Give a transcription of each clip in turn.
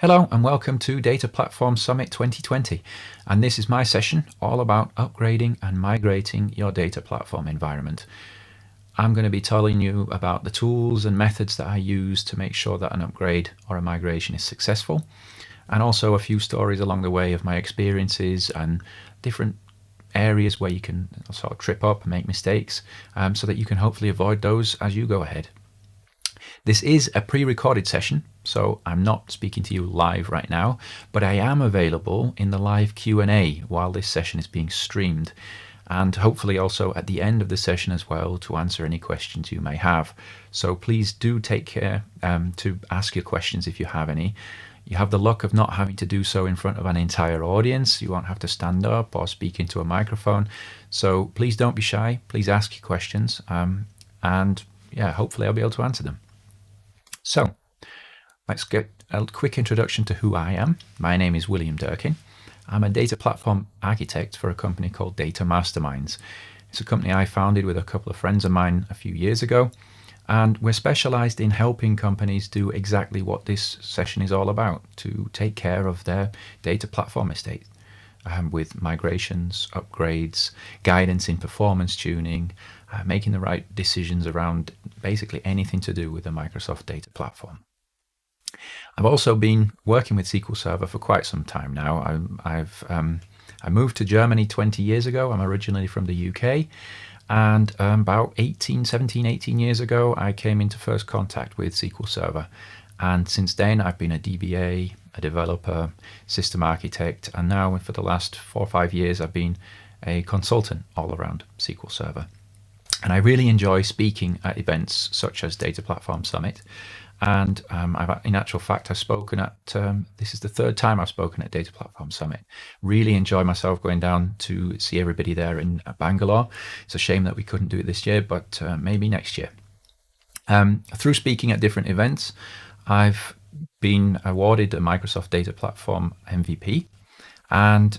Hello and welcome to Data Platform Summit 2020. And this is my session all about upgrading and migrating your data platform environment. I'm going to be telling you about the tools and methods that I use to make sure that an upgrade or a migration is successful, and also a few stories along the way of my experiences and different areas where you can sort of trip up and make mistakes, so that you can hopefully avoid those as you go ahead. This is a pre-recorded session, so I'm not speaking to you live right now, but I am available in the live Q&A while this session is being streamed, and hopefully also at the end of the session as well to answer any questions you may have. So please do take care to ask your questions if you have any. You have the luck of not having to do so in front of an entire audience. You won't have to stand up or speak into a microphone. So please don't be shy. Please ask your questions, and yeah, hopefully I'll be able to answer them. So let's get a quick introduction to who I am. My name is William Durkin. I'm a data platform architect for a company called Data Masterminds. It's a company I founded with a couple of friends of mine a few years ago, and we're specialized in helping companies do exactly what this session is all about, to take care of their data platform estate, with migrations, upgrades, guidance in performance tuning, making the right decisions around basically anything to do with the Microsoft data platform. I've also been working with SQL Server for quite some time now. I moved to Germany 20 years ago. I'm originally from the UK. And about 17, 18 years ago, I came into first contact with SQL Server. And since then, I've been a DBA, a developer, system architect, and now for the last 4 or 5 years, I've been a consultant all around SQL Server. And I really enjoy speaking at events such as Data Platform Summit. And in actual fact, I've spoken at, this is the third time I've spoken at Data Platform Summit. Really enjoy myself going down to see everybody there in Bangalore. It's a shame that we couldn't do it this year, but maybe next year. Through speaking at different events, I've been awarded a Microsoft Data Platform MVP. And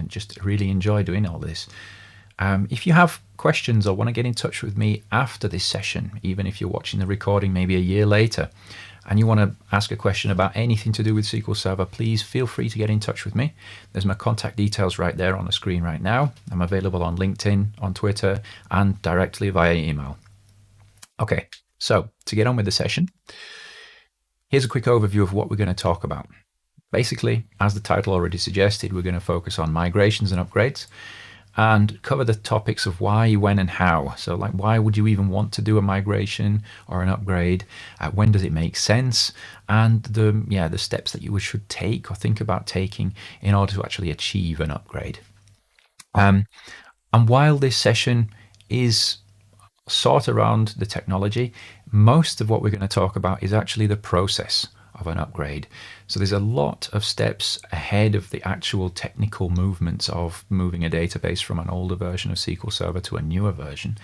just really enjoy doing all this. If you have questions or want to get in touch with me after this session, even if you're watching the recording maybe a year later, and you want to ask a question about anything to do with SQL Server, please feel free to get in touch with me. There's my contact details right there on the screen right now. I'm available on LinkedIn, on Twitter, and directly via email. Okay, so to get on with the session, here's a quick overview of what we're going to talk about. Basically, as the title already suggested, we're going to focus on migrations and upgrades, and cover the topics of why, when, and how. So like, why would you even want to do a migration or an upgrade? When does it make sense? And the steps that you should take or think about taking in order to actually achieve an upgrade. And while this session is sort around the technology, most of what we're going to talk about is actually the process of an upgrade. So there's a lot of steps ahead of the actual technical movements of moving a database from an older version of SQL Server to a newer version.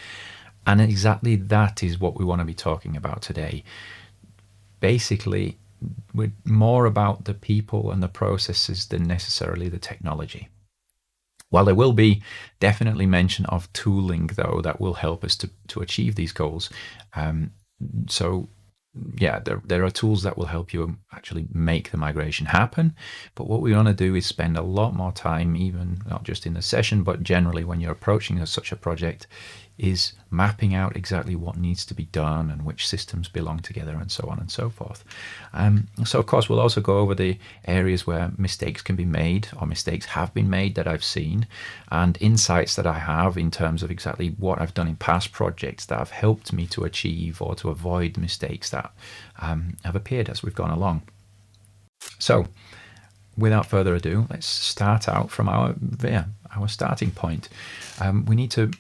And exactly that is what we want to be talking about today. Basically, we're more about the people and the processes than necessarily the technology. While there will be definitely mention of tooling, though, that will help us to achieve these goals. There are tools that will help you actually make the migration happen. But what we want to do is spend a lot more time, even not just in the session, but generally when you're approaching such a project, is mapping out exactly what needs to be done and which systems belong together and so on and so forth. So of course, we'll also go over the areas where mistakes can be made or mistakes have been made that I've seen, and insights that I have in terms of exactly what I've done in past projects that have helped me to achieve or to avoid mistakes that have appeared as we've gone along. So without further ado, let's start out from our starting point. We need to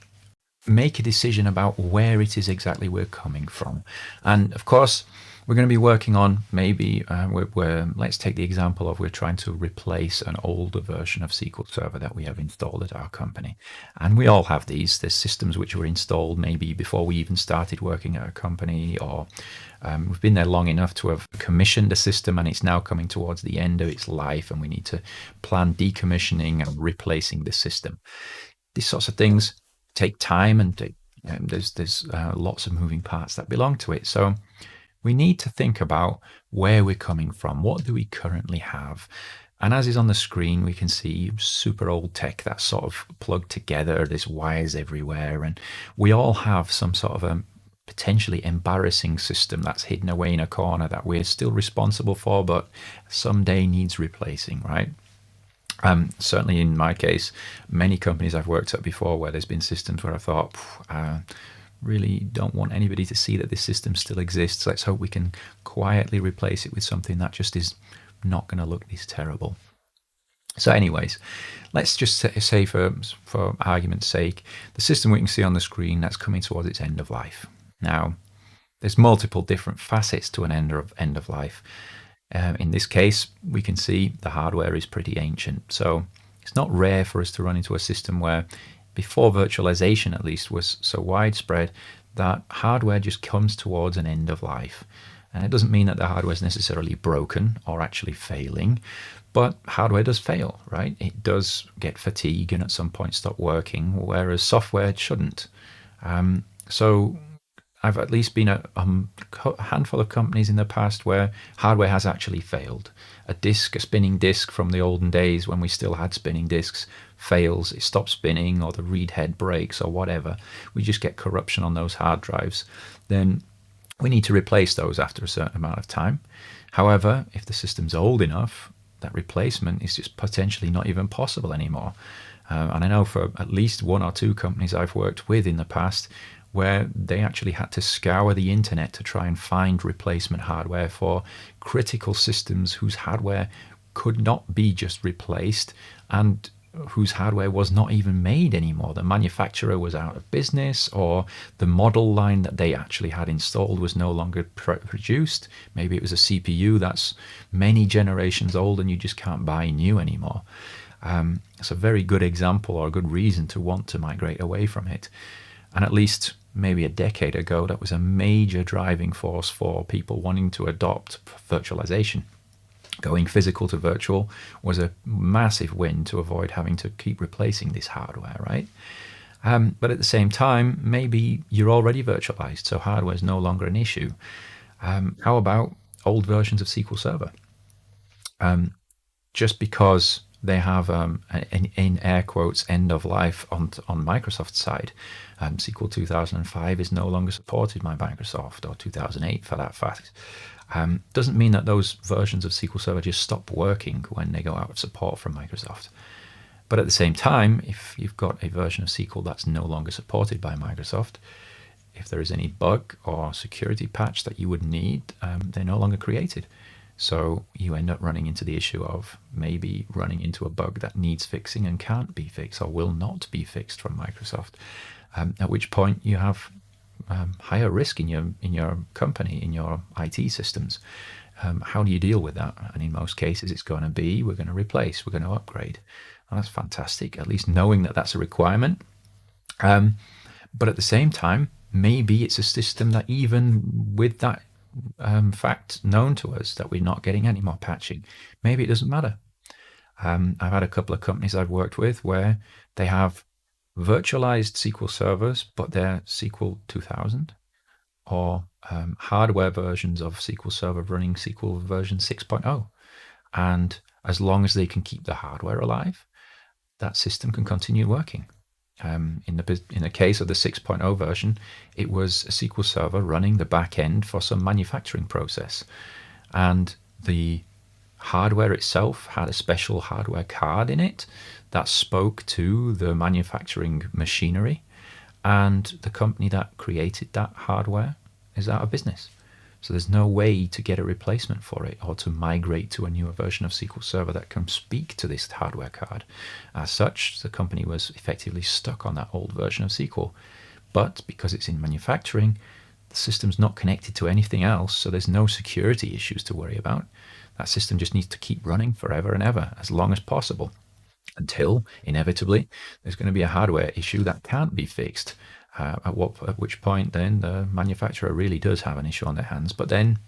make a decision about where it is exactly we're coming from. And of course, we're going to be working on maybe, let's take the example of we're trying to replace an older version of SQL Server that we have installed at our company. And we all have these. There's systems which were installed maybe before we even started working at a company, or we've been there long enough to have commissioned a system and it's now coming towards the end of its life and we need to plan decommissioning and replacing the system. These sorts of things take time, and there's lots of moving parts that belong to it. So we need to think about where we're coming from. What do we currently have? And as is on the screen, we can see super old tech that's sort of plugged together. There's wires everywhere, and we all have some sort of a potentially embarrassing system that's hidden away in a corner that we're still responsible for, but someday needs replacing, right? Certainly in my case, many companies I've worked at before where there's been systems where I thought, really don't want anybody to see that this system still exists. Let's hope we can quietly replace it with something that just is not going to look this terrible. So anyways, let's just say for argument's sake, the system we can see on the screen that's coming towards its end of life. Now, there's multiple different facets to an end of life. In this case, we can see the hardware is pretty ancient. So it's not rare for us to run into a system where, before virtualization at least was so widespread, that hardware just comes towards an end of life. And it doesn't mean that the hardware is necessarily broken or actually failing, but hardware does fail, right? It does get fatigue and at some point stop working, whereas software shouldn't. So I've at least been at a handful of companies in the past where hardware has actually failed. A spinning disk from the olden days when we still had spinning disks, fails, it stops spinning, or the read head breaks, or whatever. We just get corruption on those hard drives. Then we need to replace those after a certain amount of time. However, if the system's old enough, that replacement is just potentially not even possible anymore. And I know for at least one or two companies I've worked with in the past where they actually had to scour the internet to try and find replacement hardware for critical systems whose hardware could not be just replaced and whose hardware was not even made anymore. The manufacturer was out of business, or the model line that they actually had installed was no longer produced. Maybe it was a CPU that's many generations old and you just can't buy new anymore. It's a very good example or a good reason to want to migrate away from it. And at least maybe a decade ago, that was a major driving force for people wanting to adopt virtualization. Going physical to virtual was a massive win to avoid having to keep replacing this hardware, right? But at the same time, maybe you're already virtualized, so hardware is no longer an issue. How about old versions of SQL Server? Just because they have in air quotes end of life on Microsoft's side. SQL 2005 is no longer supported by Microsoft, or 2008 for that fact. Doesn't mean that those versions of SQL Server just stop working when they go out of support from Microsoft. But at the same time, if you've got a version of SQL that's no longer supported by Microsoft, if there is any bug or security patch that you would need, they're no longer created. So you end up running into the issue of maybe running into a bug that needs fixing and can't be fixed or will not be fixed from Microsoft. At which point you have higher risk in your company, in your IT systems. How do you deal with that? And in most cases, it's going to be, we're going to replace, we're going to upgrade. And that's fantastic, at least knowing that that's a requirement. But at the same time, maybe it's a system that even with that fact known to us that we're not getting any more patching, maybe it doesn't matter. I've had a couple of companies I've worked with where they have virtualized SQL servers, but they're SQL 2000 or hardware versions of SQL Server running SQL version 6.0. And as long as they can keep the hardware alive, that system can continue working. In the case of the 6.0 version, it was a SQL Server running the back end for some manufacturing process. And the hardware itself had a special hardware card in it that spoke to the manufacturing machinery, and the company that created that hardware is out of business. So there's no way to get a replacement for it or to migrate to a newer version of SQL Server that can speak to this hardware card. As such, the company was effectively stuck on that old version of SQL. But because it's in manufacturing, the system's not connected to anything else, so there's no security issues to worry about. That system just needs to keep running forever and ever, as long as possible, until, inevitably, there's going to be a hardware issue that can't be fixed. At which point then the manufacturer really does have an issue on their hands, but then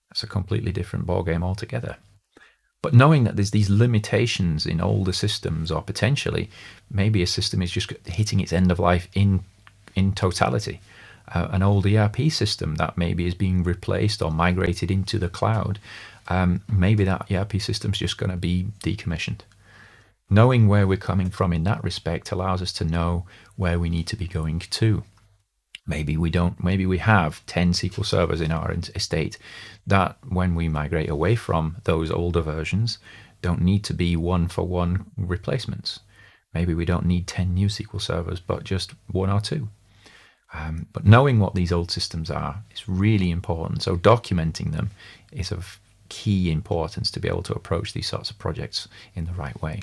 that's a completely different ballgame altogether. But knowing that there's these limitations in older systems, or potentially maybe a system is just hitting its end of life in totality, an old ERP system that maybe is being replaced or migrated into the cloud, maybe that ERP system is just going to be decommissioned. Knowing where we're coming from in that respect allows us to know where we need to be going to. Maybe we don't, maybe we have 10 SQL servers in our estate that when we migrate away from those older versions don't need to be one for one replacements. Maybe we don't need 10 new SQL servers, but just one or two. But knowing what these old systems are is really important. So documenting them is of key importance to be able to approach these sorts of projects in the right way.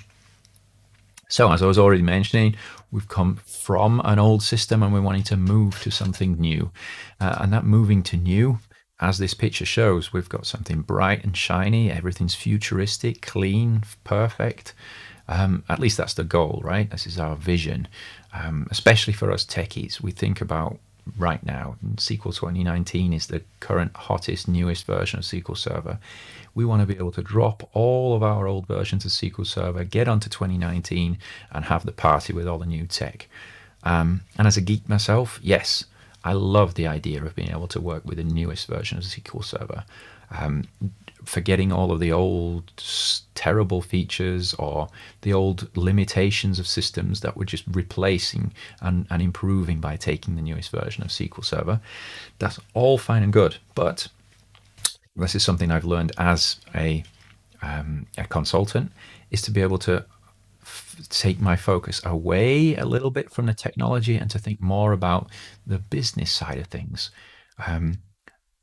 So as I was already mentioning, we've come from an old system and we're wanting to move to something new. And that moving to new, as this picture shows, we've got something bright and shiny. Everything's futuristic, clean, perfect. At least that's the goal, right? This is our vision. Especially for us techies, we think about right now, SQL 2019 is the current hottest, newest version of SQL Server. We want to be able to drop all of our old versions of SQL Server, get onto 2019 and have the party with all the new tech. And as a geek myself, yes, I love the idea of being able to work with the newest version of SQL Server. Forgetting all of the old terrible features or the old limitations of systems that we're just replacing and improving by taking the newest version of SQL Server. That's all fine and good, but this is something I've learned as a consultant, is to be able to take my focus away a little bit from the technology and to think more about the business side of things.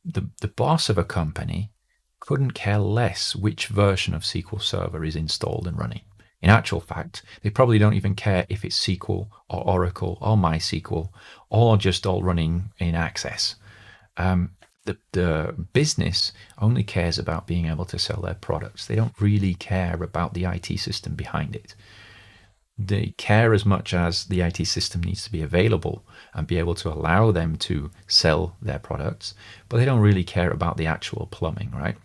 The boss of a company couldn't care less which version of SQL Server is installed and running. In actual fact, they probably don't even care if it's SQL or Oracle or MySQL or just all running in Access. The business only cares about being able to sell their products. They don't really care about the IT system behind it. They care as much as the IT system needs to be available and be able to allow them to sell their products, but they don't really care about the actual plumbing, right?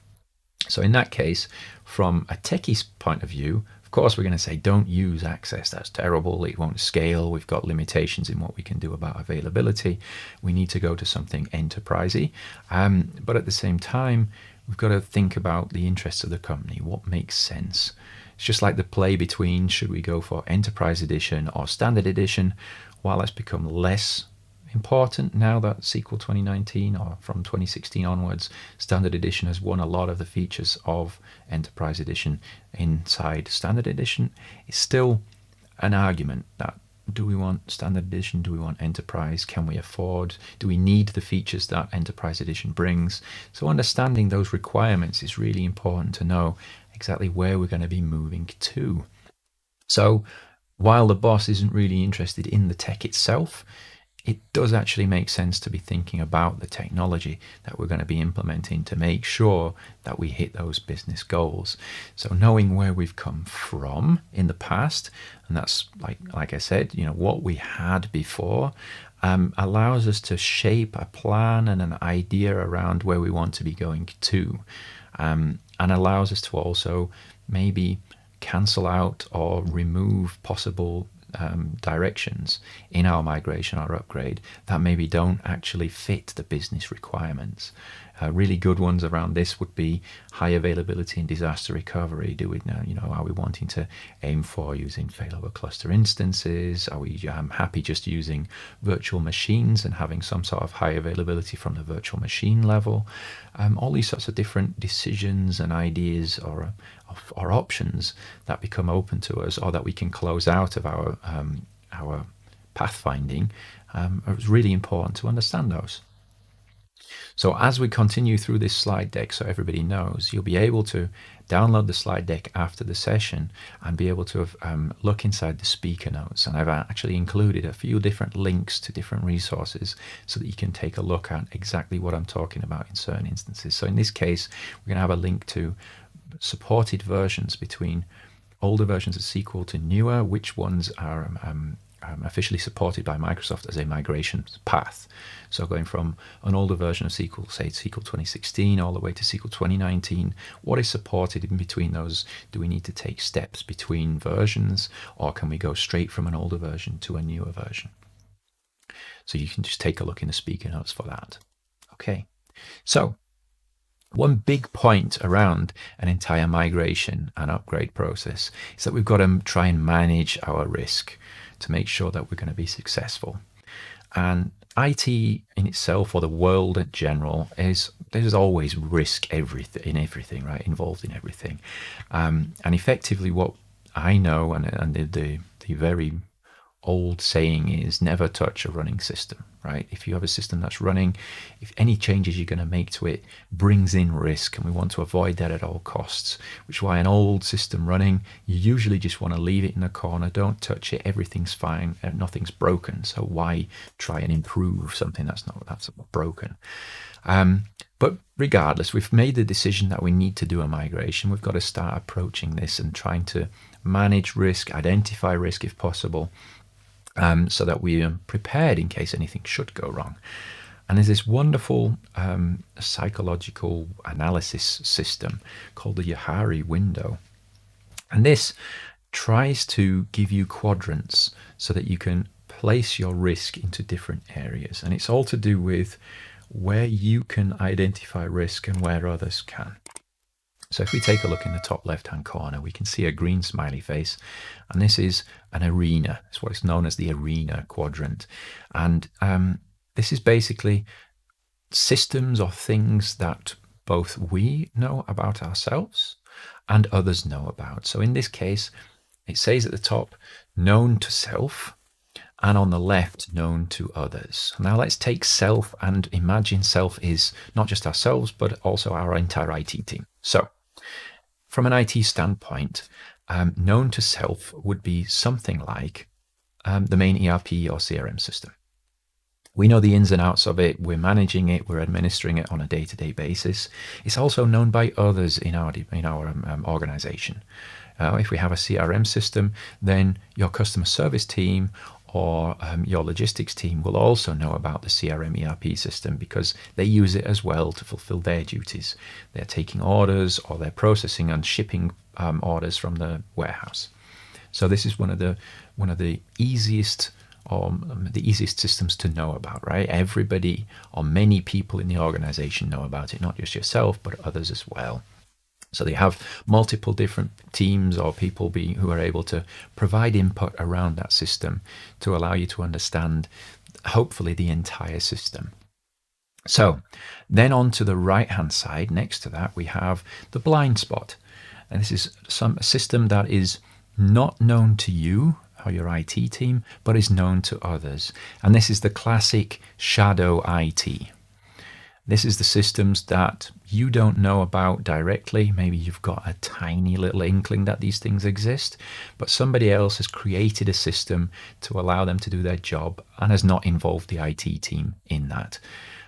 So in that case, from a techie's point of view, of course, we're going to say, don't use Access. That's terrible. It won't scale. We've got limitations in what we can do about availability. We need to go to something enterprisey. But at the same time, we've got to think about the interests of the company. What makes sense? It's just like the play between, should we go for Enterprise Edition or Standard Edition? While that's become less important now that SQL 2019 or from 2016 onwards, Standard Edition has won a lot of the features of Enterprise Edition inside Standard Edition. It's still an argument that, do we want Standard Edition? Do we want Enterprise? Can we afford? Do we need the features that Enterprise Edition brings? So understanding those requirements is really important to know exactly where we're going to be moving to. So while the boss isn't really interested in the tech itself, it does actually make sense to be thinking about the technology that we're going to be implementing to make sure that we hit those business goals. So knowing where we've come from in the past, and that's like I said, what we had before, allows us to shape a plan and an idea around where we want to be going to, and allows us to also maybe cancel out or remove possible directions in our migration or upgrade that maybe don't actually fit the business requirements. Really good ones around this would be high availability and disaster recovery. Are we wanting to aim for using failover cluster instances? Are we happy just using virtual machines and having some sort of high availability from the virtual machine level? All these sorts of different decisions and ideas or options that become open to us, or that we can close out of our pathfinding. It's really important to understand those. So as we continue through this slide deck, so everybody knows, you'll be able to download the slide deck after the session and be able to look inside the speaker notes. And I've actually included a few different links to different resources so that you can take a look at exactly what I'm talking about in certain instances. So in this case, we're going to have a link to supported versions between older versions of SQL to newer, which ones are officially supported by Microsoft as a migration path. So going from an older version of SQL, say SQL 2016, all the way to SQL 2019, what is supported in between those? Do we need to take steps between versions, or can we go straight from an older version to a newer version? So you can just take a look in the speaker notes for that. Okay, so one big point around an entire migration and upgrade process is that we've got to try and manage our risk to make sure that we're going to be successful. And IT in itself, or the world in general, there's always risk in everything, right? Involved in everything. And effectively, what I know, and the very old saying is, never touch a running system, right? If you have a system that's running, if any changes you're going to make to it brings in risk, and we want to avoid that at all costs, which is why an old system running, you usually just want to leave it in a corner, don't touch it, everything's fine, and nothing's broken. So why try and improve something that's broken? But regardless, we've made the decision that we need to do a migration. We've got to start approaching this and trying to manage risk, identify risk if possible, so that we are prepared in case anything should go wrong. And there's this wonderful psychological analysis system called the Johari window. And this tries to give you quadrants so that you can place your risk into different areas. And it's all to do with where you can identify risk and where others can. So if we take a look in the top left-hand corner, we can see a green smiley face, and this is an arena. It's what is known as the arena quadrant. And this is basically systems or things that both we know about ourselves and others know about. So in this case, it says at the top, known to self, and on the left, known to others. Now let's take self and imagine self is not just ourselves, but also our entire IT team. So from an IT standpoint, known to self would be something like the main ERP or CRM system. We know the ins and outs of it, we're managing it, we're administering it on a day-to-day basis. It's also known by others in our organization. If we have a CRM system, then your customer service team or your logistics team will also know about the CRM ERP system because they use it as well to fulfill their duties. They're taking orders or they're processing and shipping orders from the warehouse. So this is one of the easiest systems to know about, right? Everybody or many people in the organization know about it, not just yourself, but others as well. So they have multiple different teams or people who are able to provide input around that system to allow you to understand, hopefully, the entire system. So then on to the right-hand side, next to that, we have the blind spot. And this is a system that is not known to you or your IT team, but is known to others. And this is the classic shadow IT. This is the systems that you don't know about directly. Maybe you've got a tiny little inkling that these things exist, but somebody else has created a system to allow them to do their job and has not involved the IT team in that.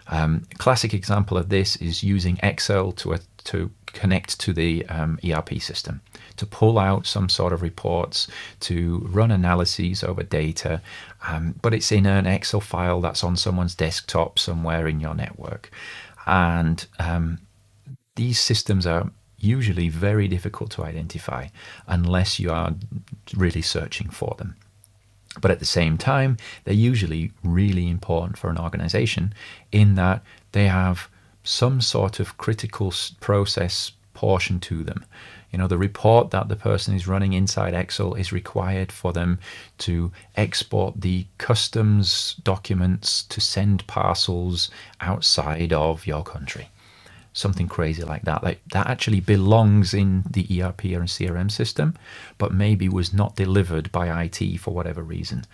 A classic example of this is using Excel to connect to the ERP system, to pull out some sort of reports, to run analyses over data, but it's in an Excel file that's on someone's desktop somewhere in your network. And these systems are usually very difficult to identify unless you are really searching for them. But at the same time, they're usually really important for an organization in that they have some sort of critical process portion to them. You know, the report that the person is running inside Excel is required for them to export the customs documents to send parcels outside of your country. Something crazy like that. Like that actually belongs in the ERP or CRM system, but maybe was not delivered by IT for whatever reason.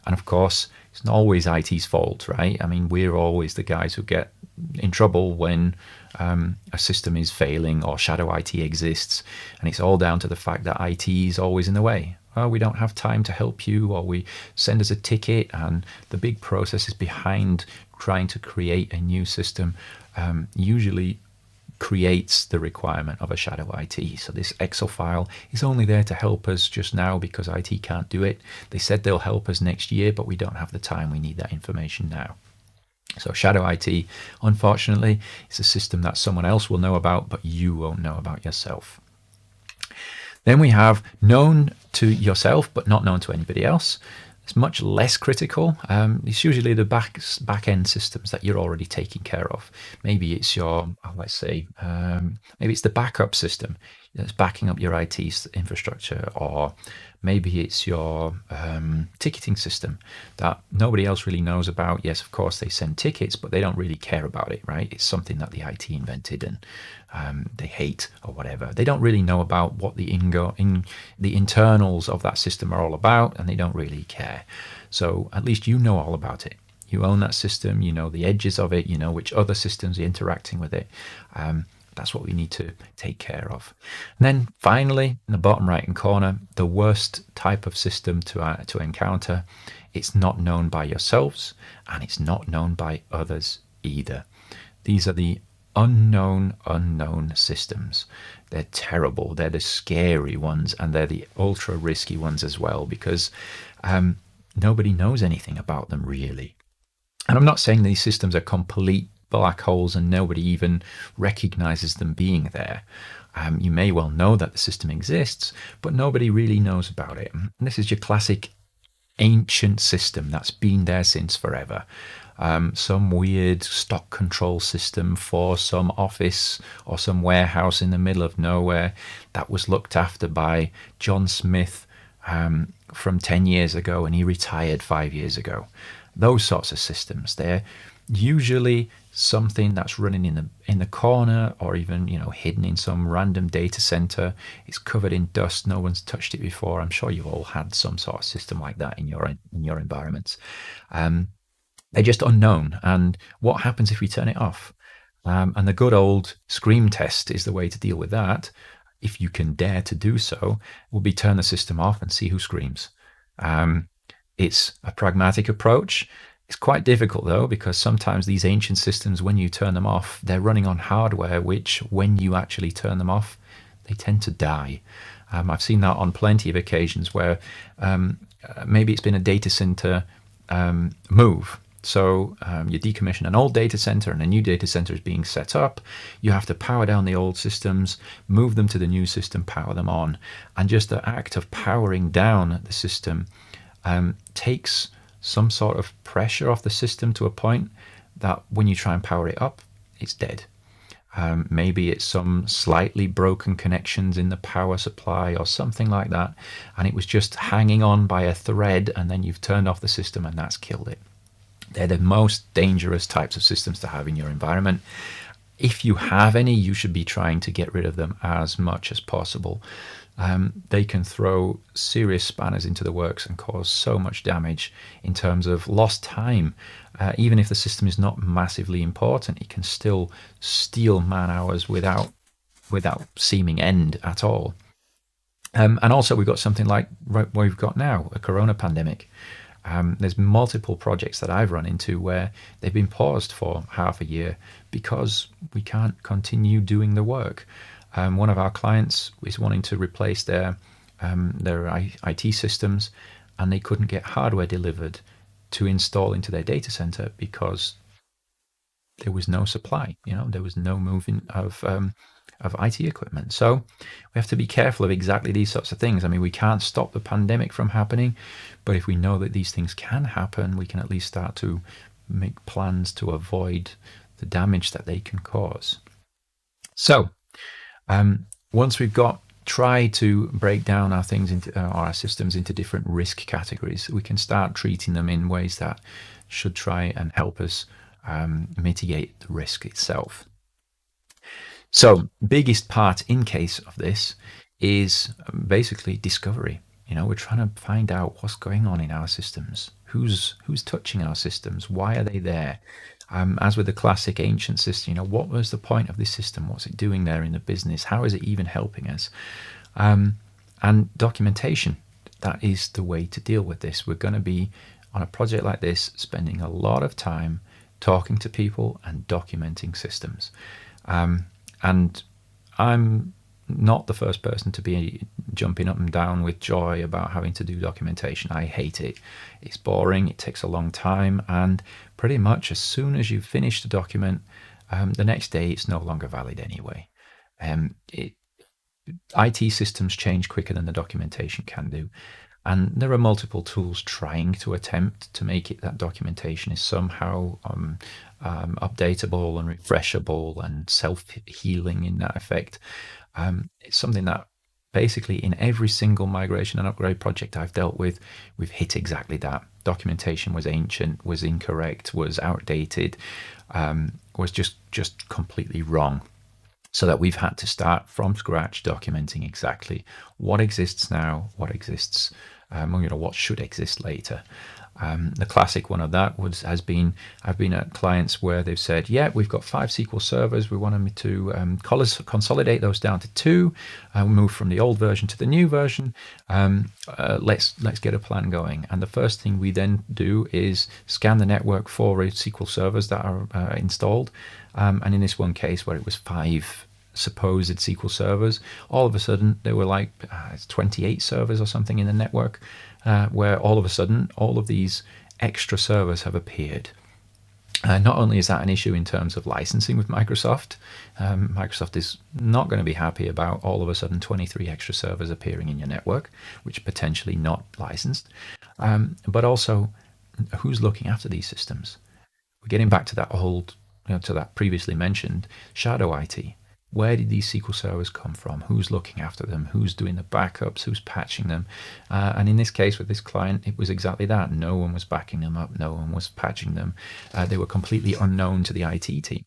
And of course, it's not always IT's fault, right? I mean, we're always the guys who get in trouble when a system is failing or shadow IT exists, and it's all down to the fact that IT is always in the way. Well, we don't have time to help you, or we send us a ticket, and the big processes behind trying to create a new system usually creates the requirement of a shadow IT. So this Excel file is only there to help us just now because IT can't do it. They said they'll help us next year, but we don't have the time. We need that information now. So shadow IT, unfortunately, is a system that someone else will know about, but you won't know about yourself. Then we have known to yourself, but not known to anybody else. It's much less critical. It's usually the back end systems that you're already taking care of. Maybe it's your, let's say, maybe it's the backup system that's backing up your IT infrastructure, or maybe it's your ticketing system that nobody else really knows about. Yes, of course, they send tickets, but they don't really care about it, right? It's something that the IT invented and they hate or whatever. They don't really know about what the internals of that system are all about, and they don't really care. So at least you know all about it. You own that system, you know the edges of it, you know which other systems are interacting with it. That's what we need to take care of. And then finally, in the bottom right hand corner, the worst type of system to encounter. It's not known by yourselves, and it's not known by others either. These are the unknown systems. They're terrible. They're the scary ones, and they're the ultra risky ones as well, because nobody knows anything about them really. And I'm not saying these systems are complete black holes and nobody even recognizes them being there. You may well know that the system exists, but nobody really knows about it. And this is your classic ancient system that's been there since forever. Some weird stock control system for some office or some warehouse in the middle of nowhere that was looked after by John Smith from 10 years ago, and he retired 5 years ago. Those sorts of systems, they're usually something that's running in the corner, or even hidden in some random data center. It's covered in dust. No one's touched it before. I'm sure you've all had some sort of system like that in your environments. They're just unknown. And what happens if we turn it off? And the good old scream test is the way to deal with that. If you can dare to do so, will be turn the system off and see who screams. It's a pragmatic approach. It's quite difficult though, because sometimes these ancient systems, when you turn them off, they're running on hardware, which when you actually turn them off, they tend to die. I've seen that on plenty of occasions where maybe it's been a data center move. So you decommission an old data center and a new data center is being set up. You have to power down the old systems, move them to the new system, power them on. And just the act of powering down the system takes some sort of pressure off the system to a point that when you try and power it up, it's dead. Maybe it's some slightly broken connections in the power supply or something like that, and it was just hanging on by a thread, and then you've turned off the system and that's killed it. They're the most dangerous types of systems to have in your environment. If you have any, you should be trying to get rid of them as much as possible. They can throw serious spanners into the works and cause so much damage in terms of lost time. Even if the system is not massively important, it can still steal man hours without seeming end at all. And also we've got something like what we've got now, a corona pandemic. There's multiple projects that I've run into where they've been paused for half a year because we can't continue doing the work. One of our clients is wanting to replace their IT systems, and they couldn't get hardware delivered to install into their data center because there was no supply. There was no moving of IT equipment. So we have to be careful of exactly these sorts of things. I mean, we can't stop the pandemic from happening, but if we know that these things can happen, we can at least start to make plans to avoid the damage that they can cause. So once we've tried to break down our things into our systems into different risk categories, we can start treating them in ways that should try and help us mitigate the risk itself. So biggest part in case of this is basically discovery. We're trying to find out what's going on in our systems, who's touching our systems, why are they there? As with the classic ancient system, what was the point of this system? What's it doing there in the business? How is it even helping us? And documentation, that is the way to deal with this. We're going to be, on a project like this, spending a lot of time talking to people and documenting systems. And I'm not the first person to be jumping up and down with joy about having to do documentation. I hate it. It's boring, it takes a long time, and pretty much as soon as you finish the document, the next day it's no longer valid anyway. IT systems change quicker than the documentation can do. And there are multiple tools trying to attempt to make it that documentation is somehow updatable and refreshable and self-healing in that effect. It's something that basically in every single migration and upgrade project I've dealt with, we've hit exactly that. Documentation was ancient, was incorrect, was outdated, was just completely wrong. So that we've had to start from scratch documenting exactly what exists now, what exists, what should exist later. The classic one of that has been I've been at clients where they've said, yeah, we've got 5 SQL servers. We want them to consolidate those down to 2, move from the old version to the new version. Let's get a plan going. And the first thing we then do is scan the network for SQL servers that are installed. And in this one case where it was 5 supposed SQL servers, all of a sudden there were like 28 servers or something in the network, where all of a sudden all of these extra servers have appeared. Not only is that an issue in terms of licensing with Microsoft, Microsoft is not going to be happy about all of a sudden 23 extra servers appearing in your network, which potentially not licensed, but also who's looking after these systems. We're getting back to that to that previously mentioned shadow IT. Where did these SQL servers come from? Who's looking after them? Who's doing the backups? Who's patching them? And in this case, with this client, it was exactly that. No one was backing them up. No one was patching them. They were completely unknown to the IT team,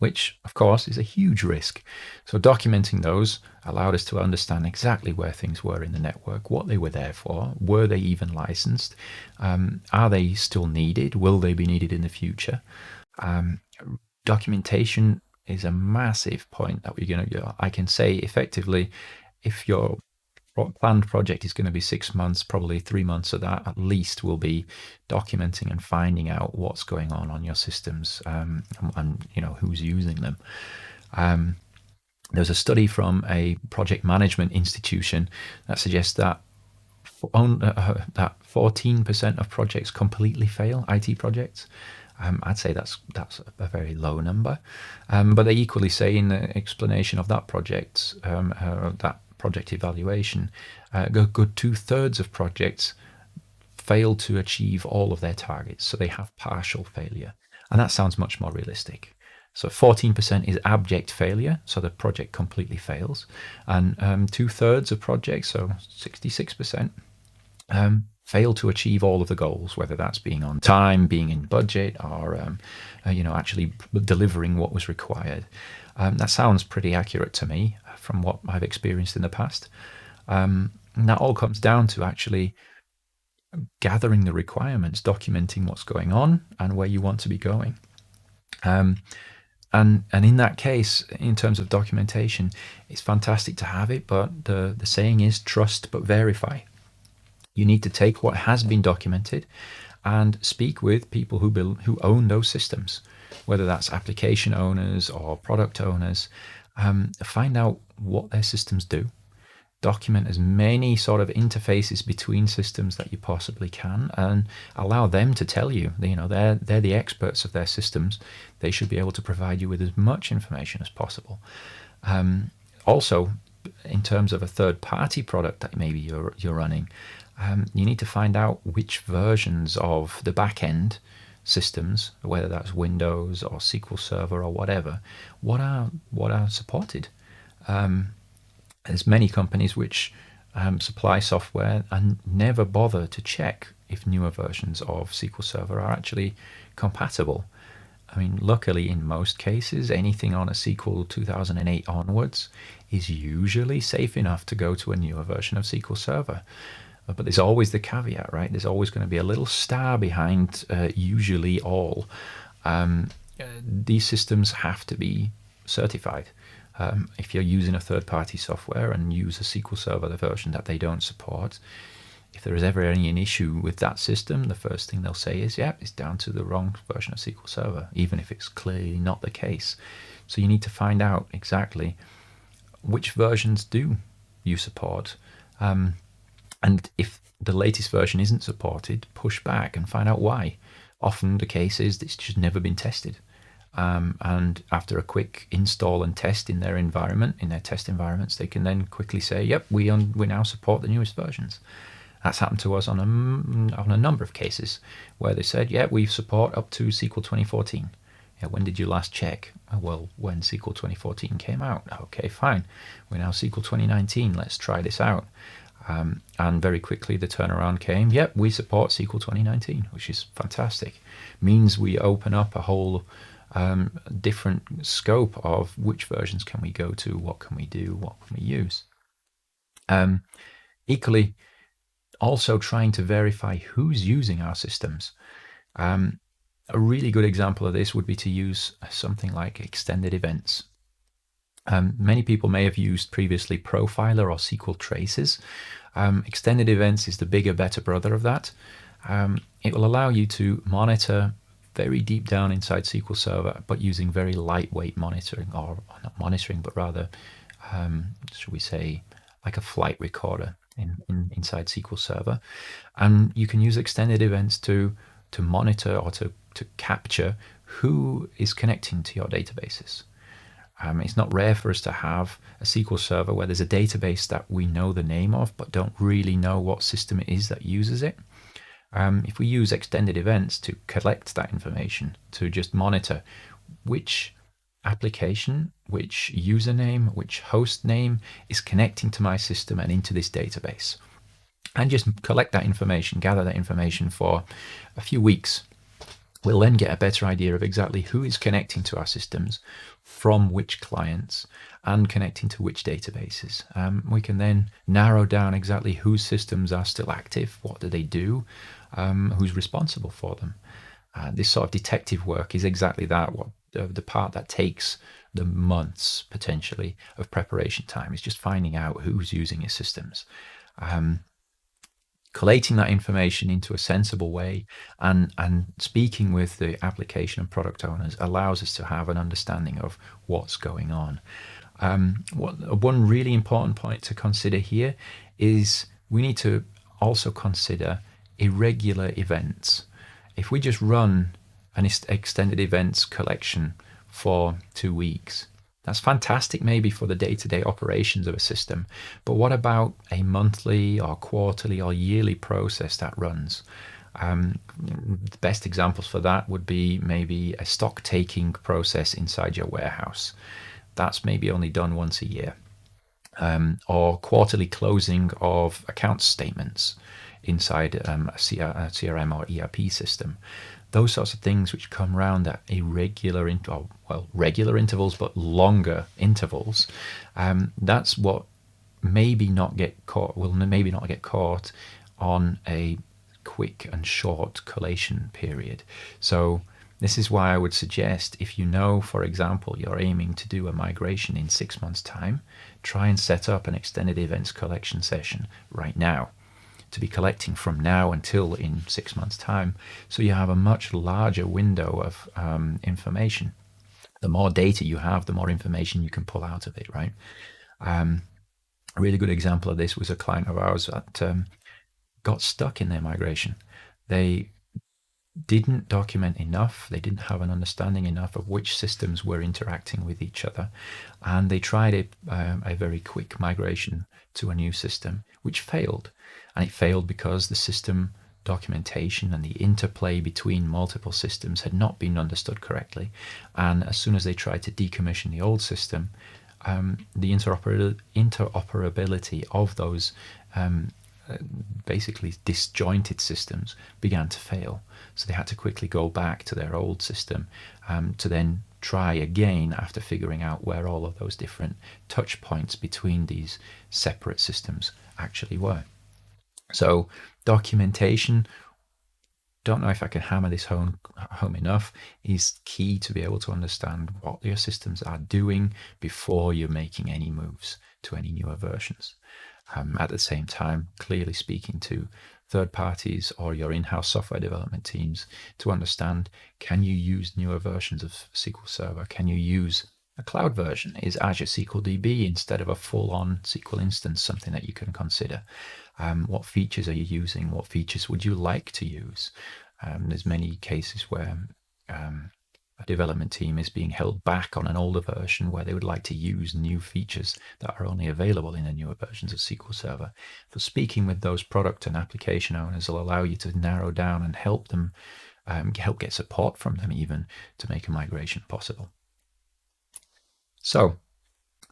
which, of course, is a huge risk. So documenting those allowed us to understand exactly where things were in the network, what they were there for, were they even licensed, are they still needed, will they be needed in the future? Documentation is a massive point that I can say effectively, if your planned project is going to be 6 months, probably 3 months of that at least will be documenting and finding out what's going on your systems, and who's using them. There's a study from a project management institution that suggests that 14% of projects completely fail, IT projects. I'd say that's a very low number, but they equally say in the explanation of that project, that project evaluation, a good 2/3 of projects fail to achieve all of their targets, so they have partial failure, and that sounds much more realistic. So 14% is abject failure, so the project completely fails, and 2/3 of projects, so 66%, fail to achieve all of the goals, whether that's being on time, being in budget, or actually delivering what was required. That sounds pretty accurate to me from what I've experienced in the past. And that all comes down to actually gathering the requirements, documenting what's going on and where you want to be going. And in that case, in terms of documentation, it's fantastic to have it, but the saying is trust but verify. You need to take what has been documented and speak with people who own those systems, whether that's application owners or product owners. Find out what their systems do. Document as many sort of interfaces between systems that you possibly can, and allow them to tell you. They're the experts of their systems. They should be able to provide you with as much information as possible. Also, in terms of a third-party product that maybe you're running, you need to find out which versions of the back-end systems, whether that's Windows or SQL Server or whatever, what are supported. There's many companies which supply software and never bother to check if newer versions of SQL Server are actually compatible. I mean, luckily, in most cases, anything on a SQL 2008 onwards is usually safe enough to go to a newer version of SQL Server. But there's always the caveat, right? There's always going to be a little star behind usually all. These systems have to be certified. If you're using a third-party software and use a SQL Server version that they don't support, if there is ever an issue with that system, the first thing they'll say is, yeah, it's down to the wrong version of SQL Server, even if it's clearly not the case. So you need to find out exactly which versions do you support. And if the latest version isn't supported, push back and find out why. Often the case is it's just never been tested. And after a quick install and test in their environment, in their test environments, they can then quickly say, "Yep, we now support the newest versions." That's happened to us on a number of cases where they said, "Yeah, we support up to SQL 2014." Yeah, when did you last check? Well, when SQL 2014 came out. Okay, fine. We're now SQL 2019. Let's try this out. And very quickly the turnaround came. Yep, we support SQL 2019, which is fantastic. Means we open up a whole different scope of which versions can we go to, what can we do, what can we use. Equally, also trying to verify who's using our systems. A really good example of this would be to use something like extended events. Many people may have used previously Profiler or SQL Traces. Extended events is the bigger, better brother of that. It will allow you to monitor very deep down inside SQL Server, but using very lightweight monitoring, or not monitoring, but rather, should we say, like a flight recorder inside SQL Server. And you can use extended events to monitor or to capture who is connecting to your databases. It's not rare for us to have a SQL Server where there's a database that we know the name of, but don't really know what system it is that uses it. If we use extended events to collect that information, to just monitor which application, which username, which host name is connecting to my system and into this database, and just collect that information, gather that information for a few weeks, we'll then get a better idea of exactly who is connecting to our systems, from which clients, and connecting to which databases. We can then narrow down exactly whose systems are still active, what do they do, who's responsible for them. This sort of detective work is exactly that, what the part that takes the months, potentially, of preparation time, is just finding out who's using your systems. Collating that information into a sensible way and speaking with the application and product owners allows us to have an understanding of what's going on. One really important point to consider here is we need to also consider irregular events. If we just run an extended events collection for 2 weeks, that's fantastic maybe for the day-to-day operations of a system, but what about a monthly or quarterly or yearly process that runs? The best examples for that would be maybe a stock taking process inside your warehouse. That's maybe only done once a year. Or quarterly closing of account statements inside a CRM or ERP system. Those sorts of things which come around at irregular, regular intervals, but longer intervals. That's what maybe not get caught. Will maybe not get caught on a quick and short collation period. So this is why I would suggest, if you know, for example, you're aiming to do a migration in 6 months' time, try and set up an extended events collection session right now, to be collecting from now until in 6 months' time, so you have a much larger window of information. The more data you have, the more information you can pull out of it, right? A really good example of this was a client of ours that got stuck in their migration. They didn't document enough, they didn't have an understanding enough of which systems were interacting with each other, and they tried a very quick migration to a new system, which failed. And it failed because the system documentation and the interplay between multiple systems had not been understood correctly. And as soon as they tried to decommission the old system, the interoperability of those basically disjointed systems began to fail. So they had to quickly go back to their old system to then try again after figuring out where all of those different touch points between these separate systems actually were. So documentation, don't know if I can hammer this home enough, is key to be able to understand what your systems are doing before you're making any moves to any newer versions. At the same time, clearly speaking to third parties or your in-house software development teams to understand, can you use newer versions of SQL Server? Can you use a cloud version? Is Azure SQL DB instead of a full-on SQL instance something that you can consider? What features are you using? What features would you like to use? There's many cases where a development team is being held back on an older version where they would like to use new features that are only available in the newer versions of SQL Server. For speaking with those product and application owners will allow you to narrow down and help them, help get support from them even to make a migration possible. So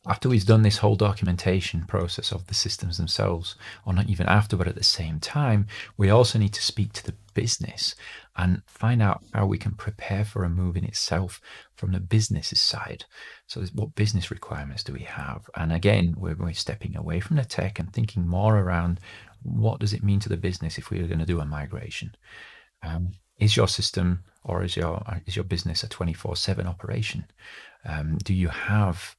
after we've done this whole documentation process of the systems themselves, or not even after, but at the same time, we also need to speak to the business and find out how we can prepare for a move in itself from the business's side. So what business requirements do we have? And again, we're stepping away from the tech and thinking more around what does it mean to the business if we are going to do a migration? Is your system or is your business a 24/7 operation? Do you have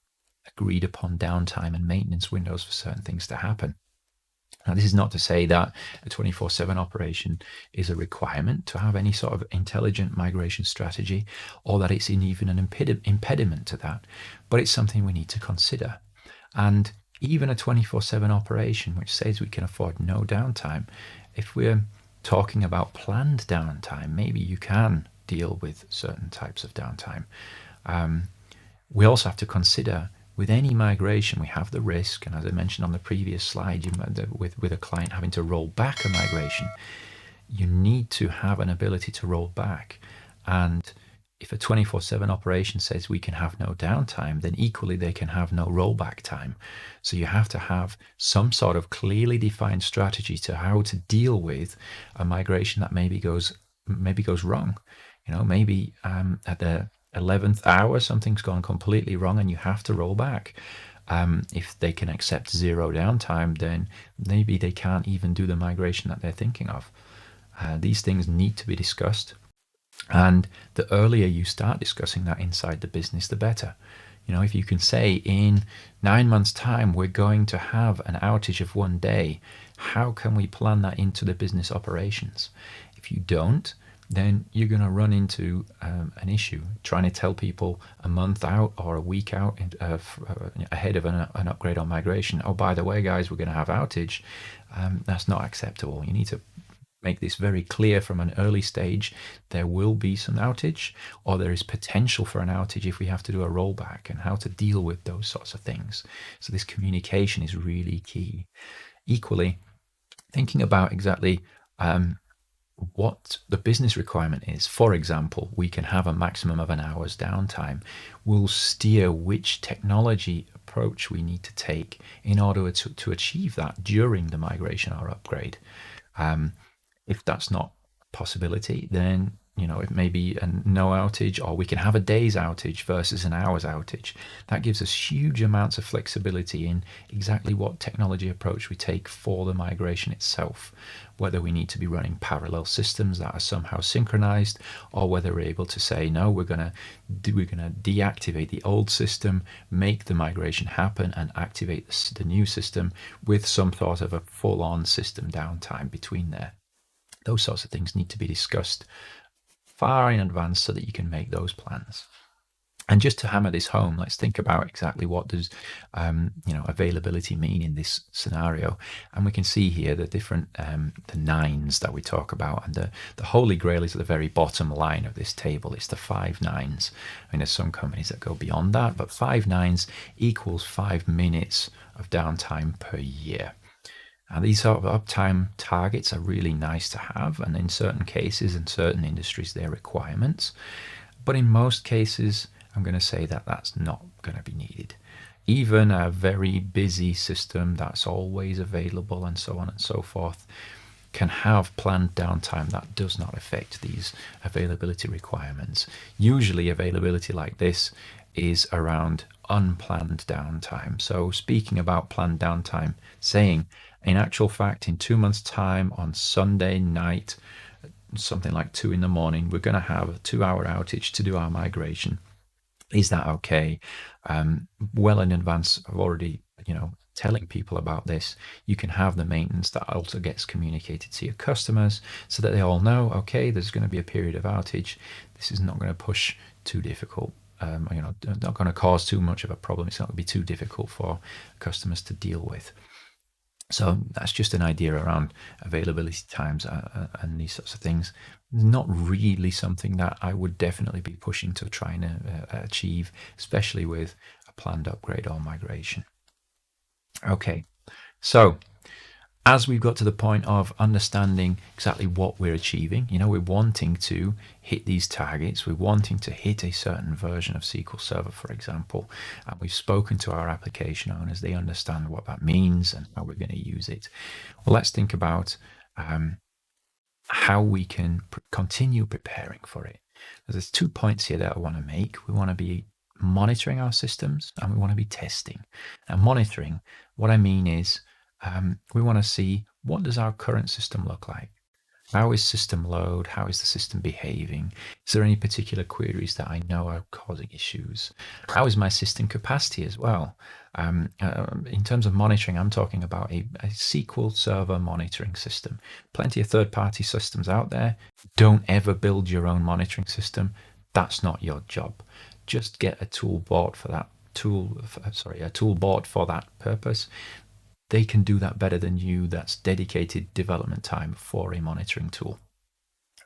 agreed upon downtime and maintenance windows for certain things to happen? Now, this is not to say that a 24/7 operation is a requirement to have any sort of intelligent migration strategy, or that it's even an impediment to that, but it's something we need to consider. And even a 24/7 operation, which says we can afford no downtime, if we're talking about planned downtime, maybe you can deal with certain types of downtime. We also have to consider with any migration, we have the risk, and as I mentioned on the previous slide, with a client having to roll back a migration, you need to have an ability to roll back. And if a 24/7 operation says we can have no downtime, then equally they can have no rollback time. So you have to have some sort of clearly defined strategy to how to deal with a migration that maybe goes wrong. Maybe at the 11th hour something's gone completely wrong and you have to roll back. If they can accept zero downtime, then maybe they can't even do the migration that they're thinking of. These things need to be discussed. And the earlier you start discussing that inside the business, the better. If you can say in 9 months' time, we're going to have an outage of 1 day, how can we plan that into the business operations? If you don't, then you're going to run into an issue trying to tell people a month out or a week out ahead of an upgrade or migration, oh, by the way, guys, we're going to have outage. That's not acceptable. You need to make this very clear from an early stage. There will be some outage, or there is potential for an outage if we have to do a rollback, and how to deal with those sorts of things. So this communication is really key. Equally, thinking about exactly what the business requirement is. For example, we can have a maximum of an hour's downtime. We'll steer which technology approach we need to take in order to achieve that during the migration or upgrade. If that's not a possibility, then it may be a no outage, or we can have a day's outage versus an hour's outage. That gives us huge amounts of flexibility in exactly what technology approach we take for the migration itself, whether we need to be running parallel systems that are somehow synchronized, or whether we're able to say, no, we're going to deactivate the old system, make the migration happen, and activate the new system with some sort of a full-on system downtime between there. Those sorts of things need to be discussed far in advance so that you can make those plans. And just to hammer this home, let's think about exactly what does availability mean in this scenario. And we can see here the different the nines that we talk about, and the holy grail is at the very bottom line of this table. It's the 5 nines. I mean, there's some companies that go beyond that, but 5 nines equals 5 minutes of downtime per year. And these sort of uptime targets are really nice to have, and in certain cases, in certain industries, they're requirements. But in most cases, I'm going to say that that's not going to be needed. Even a very busy system that's always available and so on and so forth can have planned downtime that does not affect these availability requirements. Usually availability like this is around unplanned downtime. So speaking about planned downtime, saying in actual fact, in 2 months' time on Sunday night, something like 2 in the morning, we're going to have a 2-hour outage to do our migration. Is that okay? Well in advance of already, telling people about this, you can have the maintenance that also gets communicated to your customers so that they all know, okay, there's going to be a period of outage. This is not going to push too difficult. Not going to cause too much of a problem. It's not going to be too difficult for customers to deal with. So that's just an idea around availability times and these sorts of things. Not really something that I would definitely be pushing to try and achieve, especially with a planned upgrade or migration. Okay, so as we've got to the point of understanding exactly what we're achieving, we're wanting to hit these targets, we're wanting to hit a certain version of SQL Server, for example, and we've spoken to our application owners, they understand what that means and how we're going to use it. Well, let's think about how we can continue preparing for it. There's 2 points here that I want to make. We want to be monitoring our systems and we want to be testing. Now, monitoring, what I mean is we want to see, what does our current system look like? How is system load? How is the system behaving? Is there any particular queries that I know are causing issues? How is my system capacity as well? In terms of monitoring, I'm talking about a SQL Server monitoring system. Plenty of third-party systems out there. Don't ever build your own monitoring system. That's not your job. Just get a tool bought for that a tool bought for that purpose. They can do that better than you. That's dedicated development time for a monitoring tool.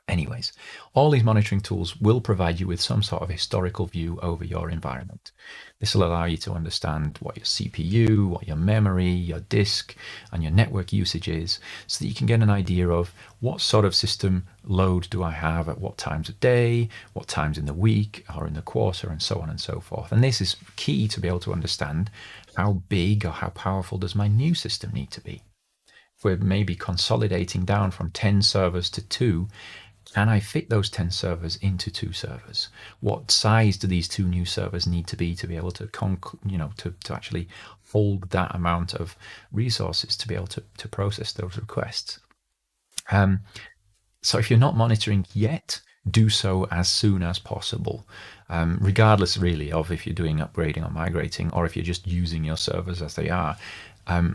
Anyways, all these monitoring tools will provide you with some sort of historical view over your environment. This will allow you to understand what your CPU, what your memory, your disk, and your network usage is, so that you can get an idea of what sort of system load do I have at what times of day, what times in the week or in the quarter, and so on and so forth. And this is key to be able to understand how big or how powerful does my new system need to be. If we're maybe consolidating down from 10 servers to 2, can I fit those 10 servers into 2 servers? What size do these 2 new servers need to be able to, to actually hold that amount of resources to be able to process those requests? So if you're not monitoring yet, do so as soon as possible, regardless really of if you're doing upgrading or migrating, or if you're just using your servers as they are.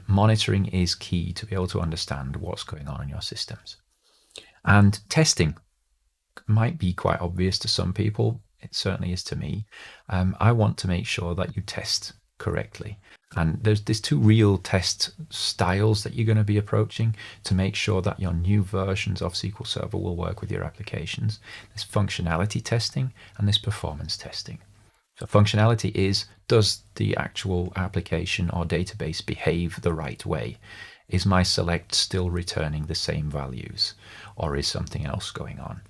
Monitoring is key to be able to understand what's going on in your systems. And testing might be quite obvious to some people. It certainly is to me. I want to make sure that you test correctly. And there's 2 real test styles that you're going to be approaching to make sure that your new versions of SQL Server will work with your applications. There's functionality testing and there's performance testing. So functionality is, does the actual application or database behave the right way? Is my select still returning the same values, or is something else going on?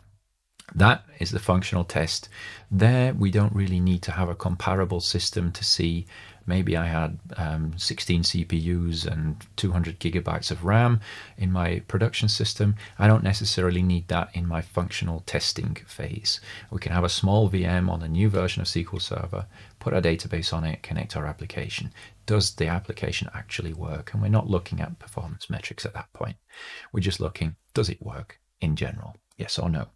That is the functional test. There, we don't really need to have a comparable system to see, maybe I had 16 CPUs and 200 gigabytes of RAM in my production system. I don't necessarily need that in my functional testing phase. We can have a small VM on a new version of SQL Server, put our database on it, connect our application. Does the application actually work? And we're not looking at performance metrics at that point. We're just looking, does it work in general? Yes or no?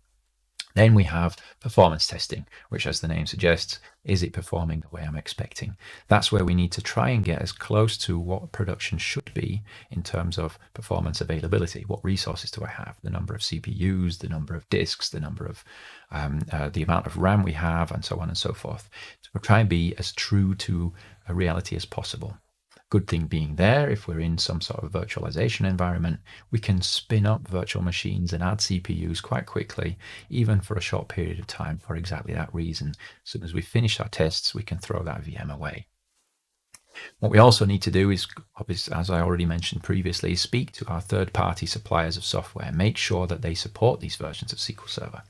Then we have performance testing, which, as the name suggests, is it performing the way I'm expecting? That's where we need to try and get as close to what production should be in terms of performance availability. What resources do I have? The number of CPUs, the number of disks, the number of the amount of RAM we have, and so on and so forth. So we'll try and be as true to a reality as possible. Good thing being there, if we're in some sort of virtualization environment, we can spin up virtual machines and add CPUs quite quickly, even for a short period of time, for exactly that reason. As soon as we finish our tests, we can throw that VM away. What we also need to do is, as I already mentioned previously, speak to our third-party suppliers of software, make sure that they support these versions of SQL Server.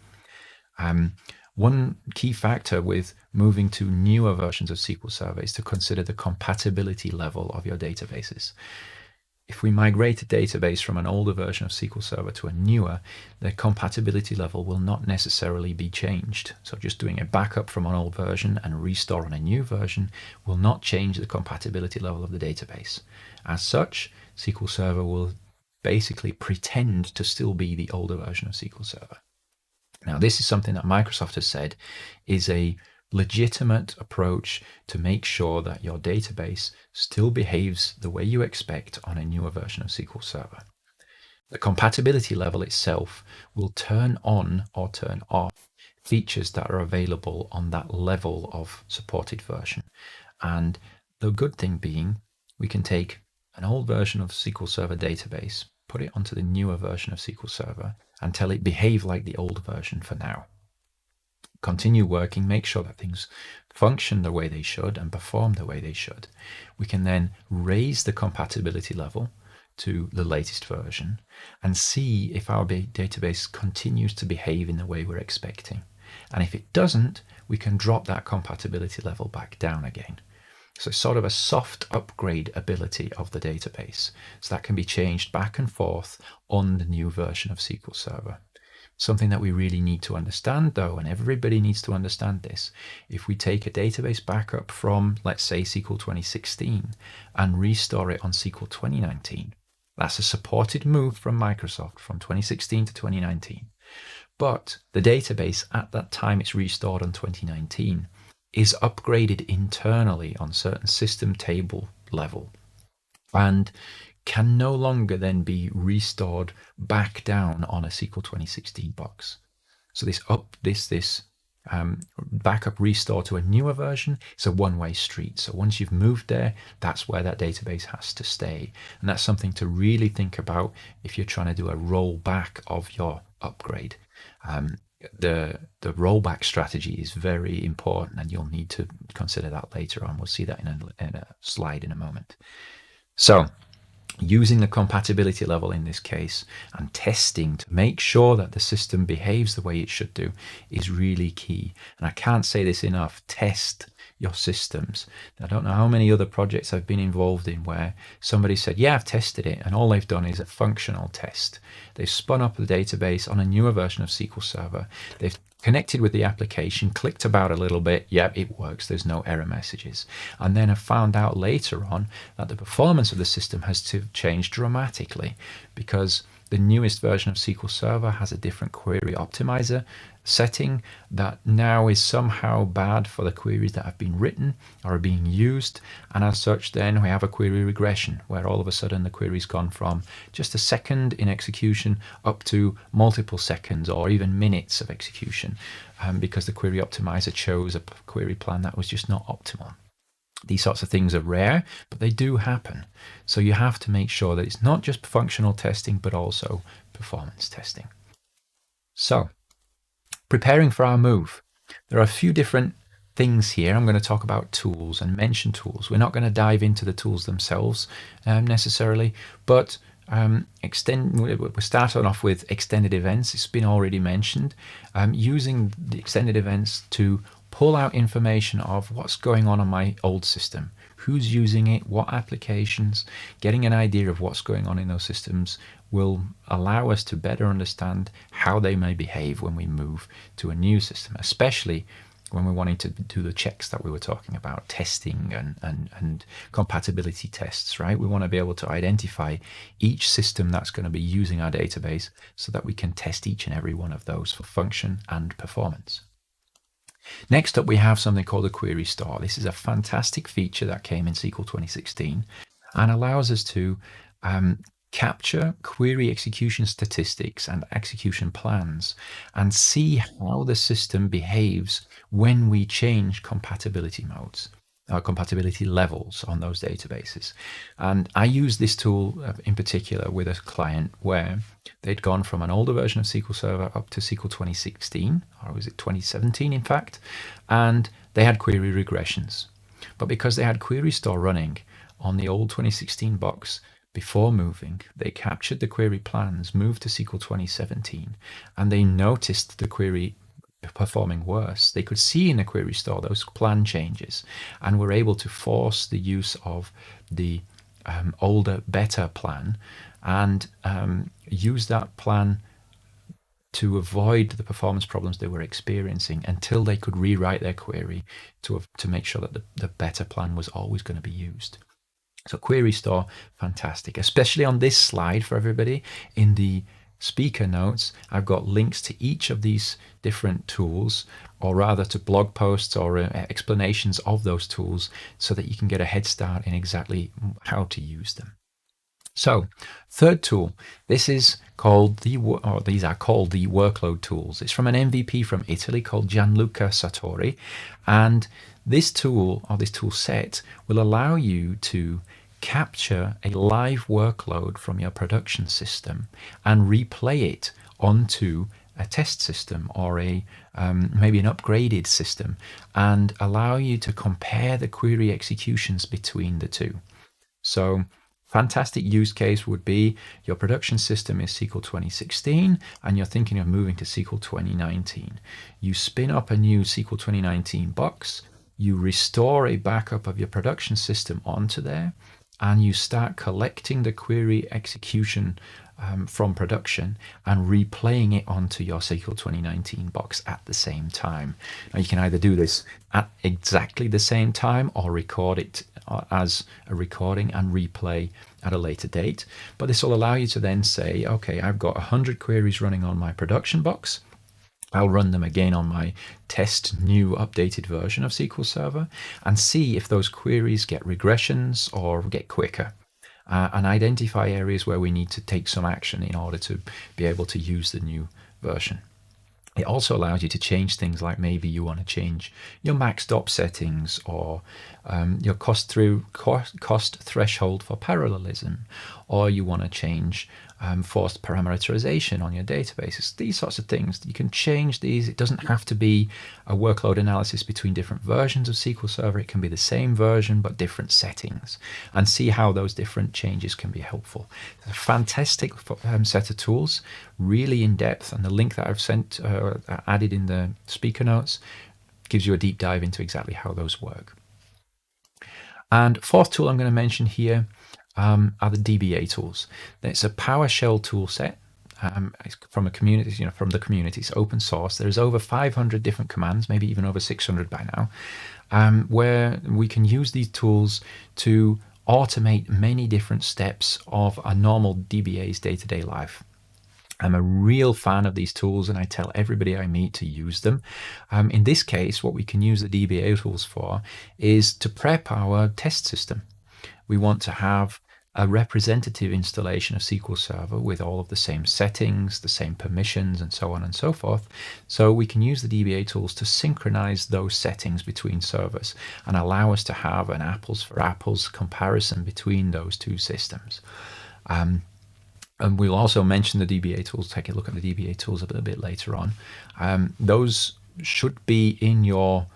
One key factor with moving to newer versions of SQL Server is to consider the compatibility level of your databases. If we migrate a database from an older version of SQL Server to a newer, the compatibility level will not necessarily be changed. So just doing a backup from an old version and restore on a new version will not change the compatibility level of the database. As such, SQL Server will basically pretend to still be the older version of SQL Server. Now, this is something that Microsoft has said is a legitimate approach to make sure that your database still behaves the way you expect on a newer version of SQL Server. The compatibility level itself will turn on or turn off features that are available on that level of supported version. And the good thing being, we can take an old version of SQL Server database, put it onto the newer version of SQL Server, and tell it behave like the old version for now. Continue working, make sure that things function the way they should and perform the way they should. We can then raise the compatibility level to the latest version and see if our database continues to behave in the way we're expecting. And if it doesn't, we can drop that compatibility level back down again. So it's sort of a soft upgrade ability of the database. So that can be changed back and forth on the new version of SQL Server. Something that we really need to understand, though, and everybody needs to understand this, if we take a database backup from, let's say, SQL 2016 and restore it on SQL 2019, that's a supported move from Microsoft from 2016 to 2019. But the database at that time it's restored on 2019 is upgraded internally on certain system table level and can no longer then be restored back down on a SQL 2016 box. So this backup restore to a newer version, it's a one-way street. So once you've moved there, that's where that database has to stay. And that's something to really think about if you're trying to do a rollback of your upgrade. The rollback strategy is very important, and you'll need to consider that later on. We'll see that in a slide in a moment. So using the compatibility level in this case and testing to make sure that the system behaves the way it should do is really key. And I can't say this enough, test your systems. I don't know how many other projects I've been involved in where somebody said, yeah, I've tested it, and all they've done is a functional test. They've spun up the database on a newer version of SQL Server. They've connected with the application, clicked about a little bit, yep, it works, there's no error messages. And then have found out later on that the performance of the system has changed dramatically because the newest version of SQL Server has a different query optimizer setting that now is somehow bad for the queries that have been written or are being used. And as such, then we have a query regression where all of a sudden the query's gone from just a second in execution up to multiple seconds or even minutes of execution because the query optimizer chose a query plan that was just not optimal. These sorts of things are rare, but they do happen. So you have to make sure that it's not just functional testing, but also performance testing. So, preparing for our move. There are a few different things here. I'm going to talk about tools and mention tools. We're not going to dive into the tools themselves necessarily, but we're starting off with extended events. It's been already mentioned. Using the extended events to pull out information of what's going on my old system, who's using it, what applications. Getting an idea of what's going on in those systems will allow us to better understand how they may behave when we move to a new system, especially when we're wanting to do the checks that we were talking about, testing and compatibility tests, right? We want to be able to identify each system that's going to be using our database so that we can test each and every one of those for function and performance. Next up, we have something called a query store. This is a fantastic feature that came in SQL 2016 and allows us to capture query execution statistics and execution plans and see how the system behaves when we change compatibility modes. Compatibility levels on those databases. And I use this tool in particular with a client where they'd gone from an older version of SQL Server up to SQL 2016, or was it 2017 in fact, and they had query regressions. But because they had query store running on the old 2016 box before moving, they captured the query plans, moved to SQL 2017, and they noticed the query performing worse. They could see in the query store those plan changes and were able to force the use of the older, better plan and use that plan to avoid the performance problems they were experiencing until they could rewrite their query to make sure that the better plan was always going to be used. So query store, fantastic, especially on this slide for everybody. In the speaker notes, I've got links to each of these different tools, or rather to blog posts or explanations of those tools so that you can get a head start in exactly how to use them. So, third tool, this is called these are called the workload tools. It's from an MVP from Italy called Gianluca Sartori, and this tool or this tool set will allow you to capture a live workload from your production system and replay it onto a test system or a maybe an upgraded system, and allow you to compare the query executions between the two. So fantastic use case would be your production system is SQL 2016 and you're thinking of moving to SQL 2019. You spin up a new SQL 2019 box, you restore a backup of your production system onto there, and you start collecting the query execution from production and replaying it onto your SQL 2019 box at the same time. Now you can either do this at exactly the same time or record it as a recording and replay at a later date. But this will allow you to then say, okay, I've got 100 queries running on my production box. I'll run them again on my test new updated version of SQL Server and see if those queries get regressions or get quicker. And identify areas where we need to take some action in order to be able to use the new version. It also allows you to change things like maybe you want to change your max stop settings or your cost threshold for parallelism, or you want to change forced parameterization on your databases. These sorts of things, you can change these. It doesn't have to be a workload analysis between different versions of SQL Server. It can be the same version but different settings, and see how those different changes can be helpful. It's a fantastic set of tools, really in depth, and the link that I've sent added in the speaker notes gives you a deep dive into exactly how those work. And fourth tool I'm going to mention here are the DBA tools. It's a PowerShell tool set. It's from a community, from the community. It's open source. There's over 500 different commands, maybe even over 600 by now, where we can use these tools to automate many different steps of a normal DBA's day-to-day life. I'm a real fan of these tools, and I tell everybody I meet to use them. In this case, what we can use the DBA tools for is to prep our test system. We want to have a representative installation of SQL Server with all of the same settings, the same permissions, and so on and so forth. So we can use the DBA tools to synchronize those settings between servers and allow us to have an apples for apples comparison between those two systems. And we'll also mention the DBA tools, take a look at the DBA tools a little bit later on. Those should be in your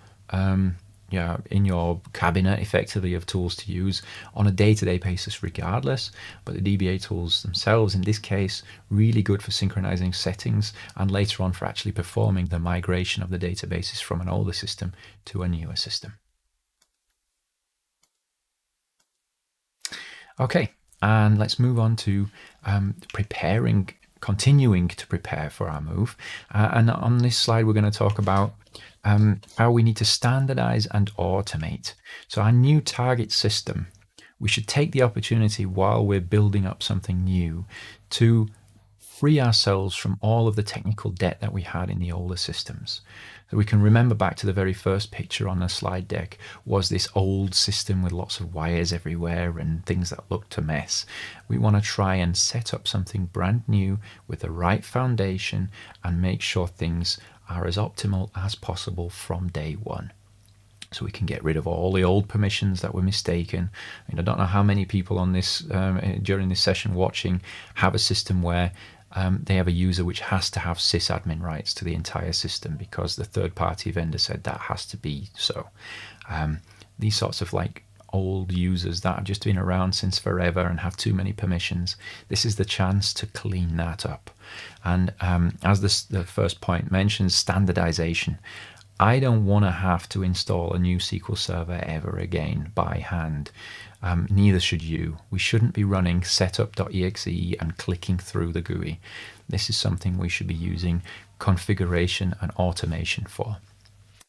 cabinet effectively of tools to use on a day-to-day basis regardless. But the DBA tools themselves, in this case, really good for synchronizing settings and later on for actually performing the migration of the databases from an older system to a newer system. Okay, and let's move on to continuing to prepare for our move. And on this slide, we're going to talk about how we need to standardize and automate. So our new target system, we should take the opportunity while we're building up something new to free ourselves from all of the technical debt that we had in the older systems. So we can remember back to the very first picture on the slide deck was this old system with lots of wires everywhere and things that looked a mess. We want to try and set up something brand new with the right foundation and make sure things are as optimal as possible from day one. So we can get rid of all the old permissions that were mistaken. I don't know how many people on this during this session watching have a system where they have a user which has to have sysadmin rights to the entire system because the third-party vendor said that has to be so. These sorts of old users that have just been around since forever and have too many permissions, this is the chance to clean that up. And as the first point mentions, standardization. I don't want to have to install a new SQL Server ever again by hand. Neither should you. We shouldn't be running setup.exe and clicking through the GUI. This is something we should be using configuration and automation for.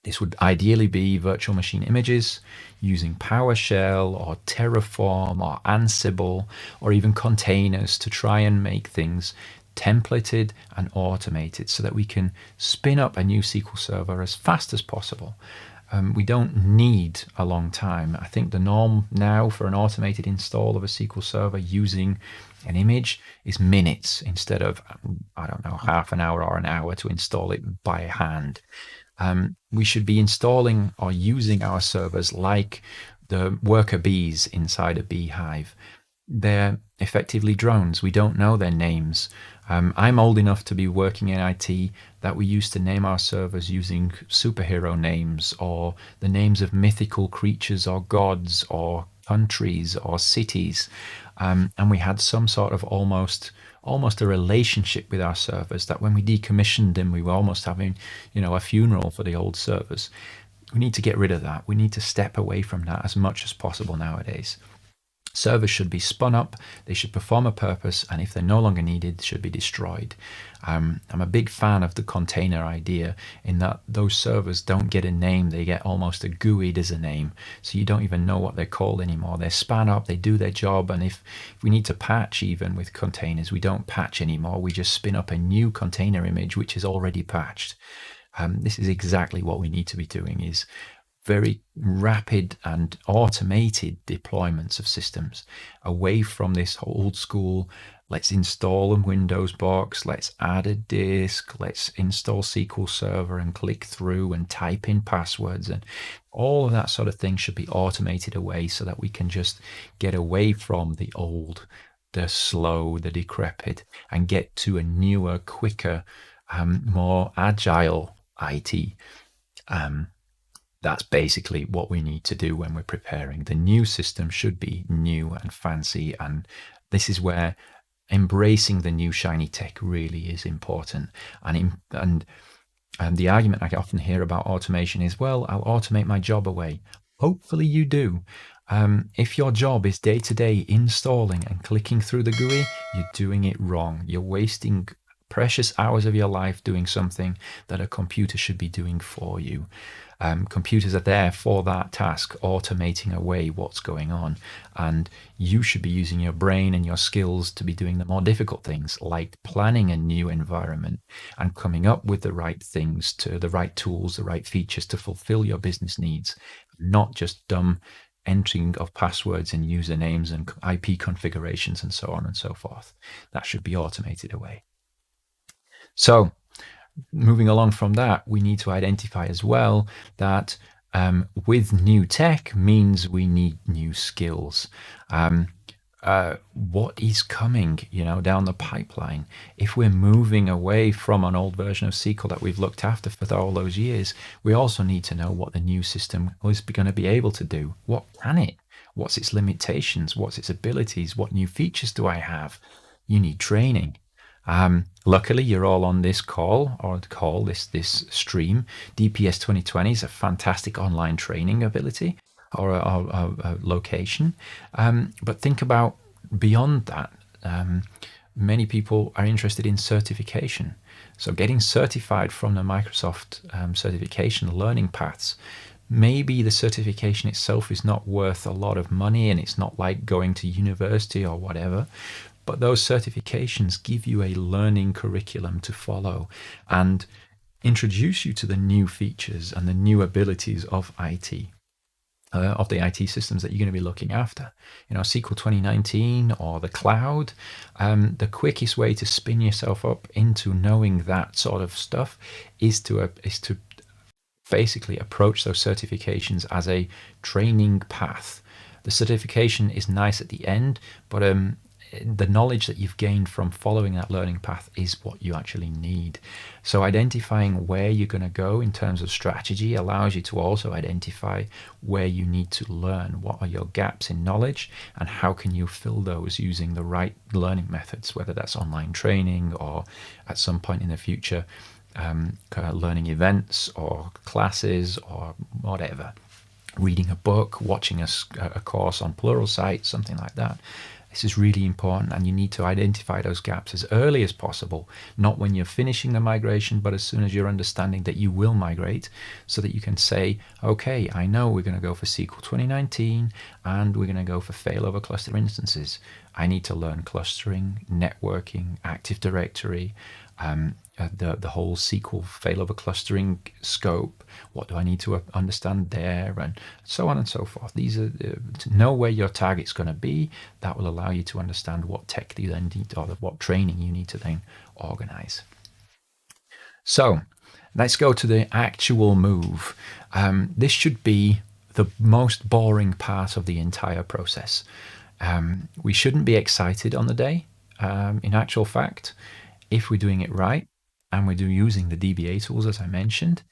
This would ideally be virtual machine images using PowerShell or Terraform or Ansible or even containers to try and make things templated and automated so that we can spin up a new SQL Server as fast as possible. We don't need a long time. I think the norm now for an automated install of a SQL Server using an image is minutes instead of, half an hour or an hour to install it by hand. We should be installing or using our servers like the worker bees inside a beehive. They're effectively drones. We don't know their names. I'm old enough to be working in IT that we used to name our servers using superhero names or the names of mythical creatures or gods or countries or cities. And we had some sort of almost a relationship with our servers that when we decommissioned them, we were almost having, a funeral for the old servers. We need to get rid of that. We need to step away from that as much as possible nowadays. Servers should be spun up, they should perform a purpose, and if they're no longer needed, they should be destroyed. I'm a big fan of the container idea in that those servers don't get a name, they get almost a GUID as a name, so you don't even know what they're called anymore. They're spun up, they do their job, and if we need to patch even with containers, we don't patch anymore, we just spin up a new container image which is already patched. This is exactly what we need to be doing, is very rapid and automated deployments of systems away from this old school, let's install a Windows box, let's add a disk, let's install SQL Server and click through and type in passwords, and all of that sort of thing should be automated away so that we can just get away from the old, the slow, the decrepit, and get to a newer, quicker, more agile IT. That's basically what we need to do when we're preparing. The new system should be new and fancy, and this is where embracing the new shiny tech really is important. And the argument I often hear about automation is, well, I'll automate my job away. Hopefully you do. If your job is day to day installing and clicking through the GUI, you're doing it wrong. You're wasting precious hours of your life doing something that a computer should be doing for you. Computers are there for that task, automating away what's going on. And you should be using your brain and your skills to be doing the more difficult things, like planning a new environment and coming up with the right things, to the right tools, the right features to fulfill your business needs, not just dumb entering of passwords and usernames and IP configurations and so on and so forth. That should be automated away. So, moving along from that, we need to identify as well that with new tech means we need new skills. What is coming, down the pipeline? If we're moving away from an old version of SQL that we've looked after for all those years, we also need to know what the new system is going to be able to do. What can it? What's its limitations? What's its abilities? What new features do I have? You need training. Luckily, you're all on this this stream. DPS 2020 is a fantastic online training ability or a location. But think about beyond that. Many people are interested in certification. So getting certified from the Microsoft certification learning paths. Maybe the certification itself is not worth a lot of money and it's not like going to university or whatever. But those certifications give you a learning curriculum to follow and introduce you to the new features and the new abilities of IT, of the IT systems that you're going to be looking after. SQL 2019 or the cloud. The quickest way to spin yourself up into knowing that sort of stuff is to basically approach those certifications as a training path. The certification is nice at the end, but the knowledge that you've gained from following that learning path is what you actually need. So identifying where you're going to go in terms of strategy allows you to also identify where you need to learn. What are your gaps in knowledge and how can you fill those using the right learning methods, whether that's online training or at some point in the future learning events or classes or whatever. Reading a book, watching a course on Pluralsight, something like that. This is really important, and you need to identify those gaps as early as possible, not when you're finishing the migration, but as soon as you're understanding that you will migrate, so that you can say, okay, I know we're going to go for SQL 2019 and we're going to go for failover cluster instances. I need to learn clustering, networking, Active Directory, the whole SQL failover clustering scope. What do I need to understand there, and so on and so forth. These are to know where your target's going to be. That will allow you to understand what tech you then need, or what training you need to then organize. So let's go to the actual move. This should be the most boring part of the entire process. We shouldn't be excited on the day. In actual fact, if we're doing it right and we're using the DBA tools, as I mentioned,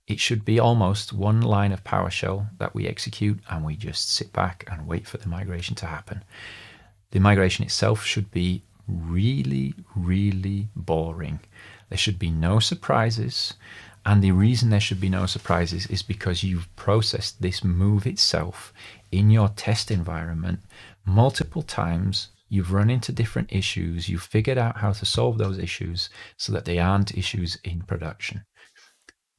it should be almost one line of PowerShell that we execute and we just sit back and wait for the migration to happen. The migration itself should be really, really boring. There should be no surprises. And the reason there should be no surprises is because you've processed this move itself in your test environment multiple times. You've run into different issues. You've figured out how to solve those issues so that they aren't issues in production.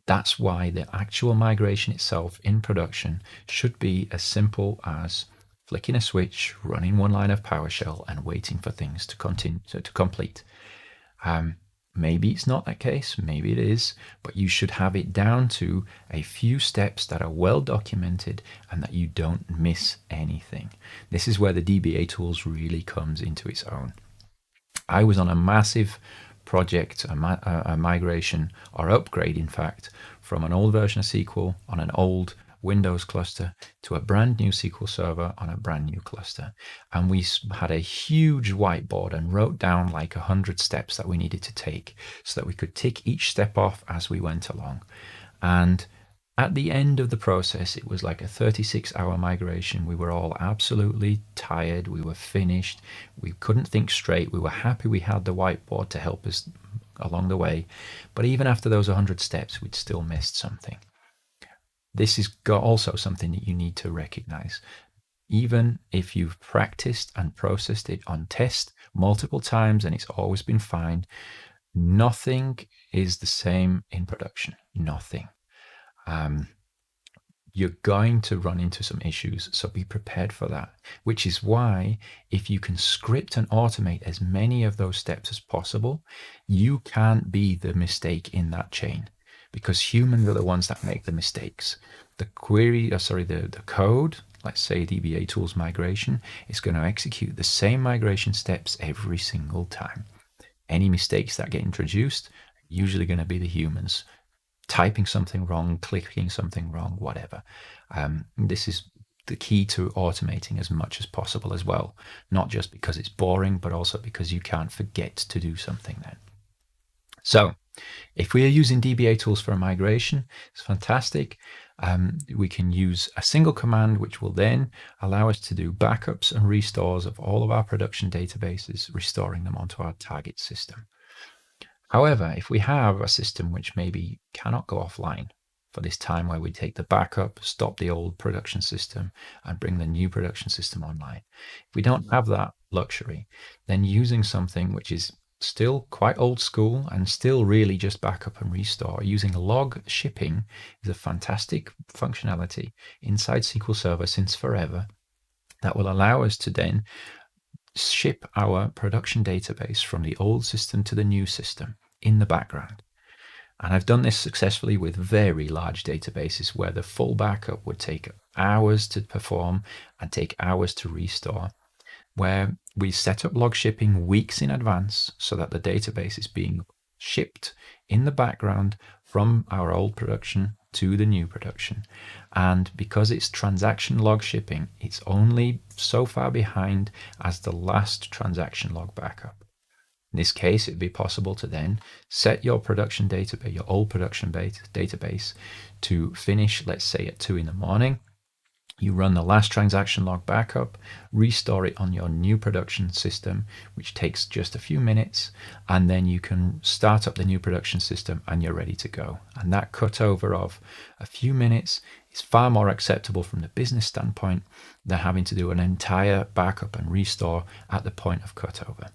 That's why the actual migration itself in production should be as simple as flicking a switch, running one line of PowerShell, and waiting for things to continue to complete. Maybe it's not that case, maybe it is, but you should have it down to a few steps that are well documented and that you don't miss anything. This is where the DBA tools really comes into its own. I was on a massive project, a migration or upgrade, in fact, from an old version of SQL on an old Windows cluster to a brand new SQL Server on a brand new cluster. And we had a huge whiteboard and wrote down like 100 steps that we needed to take so that we could tick each step off as we went along. And at the end of the process, it was like a 36-hour migration. We were all absolutely tired. We were finished. We couldn't think straight. We were happy we had the whiteboard to help us along the way. But even after those 100 steps, we'd still missed something. This is also something that you need to recognize. Even if you've practiced and processed it on test multiple times and it's always been fine, nothing is the same in production. Nothing. You're going to run into some issues, so be prepared for that. Which is why if you can script and automate as many of those steps as possible, you can't be the mistake in that chain, because humans are the ones that make the mistakes. The code, let's say DBA tools migration, is going to execute the same migration steps every single time. Any mistakes that get introduced are usually going to be the humans typing something wrong, clicking something wrong, whatever. This is the key to automating as much as possible as well, not just because it's boring, but also because you can't forget to do something then. So if we are using DBA tools for a migration, it's fantastic. We can use a single command, which will then allow us to do backups and restores of all of our production databases, restoring them onto our target system. However, if we have a system which maybe cannot go offline for this time where we take the backup, stop the old production system, and bring the new production system online, if we don't have that luxury, then using something which is still quite old school and still really just backup and restore, using log shipping is a fantastic functionality inside SQL Server since forever that will allow us to then ship our production database from the old system to the new system in the background. And I've done this successfully with very large databases where the full backup would take hours to perform and take hours to restore, where we set up log shipping weeks in advance so that the database is being shipped in the background from our old production to the new production. And because it's transaction log shipping, it's only so far behind as the last transaction log backup. In this case, it'd be possible to then set your production database, your old production database, to finish, let's say, at 2 in the morning. You run the last transaction log backup, restore it on your new production system, which takes just a few minutes, and then you can start up the new production system and you're ready to go. And that cutover of a few minutes is far more acceptable from the business standpoint than having to do an entire backup and restore at the point of cutover.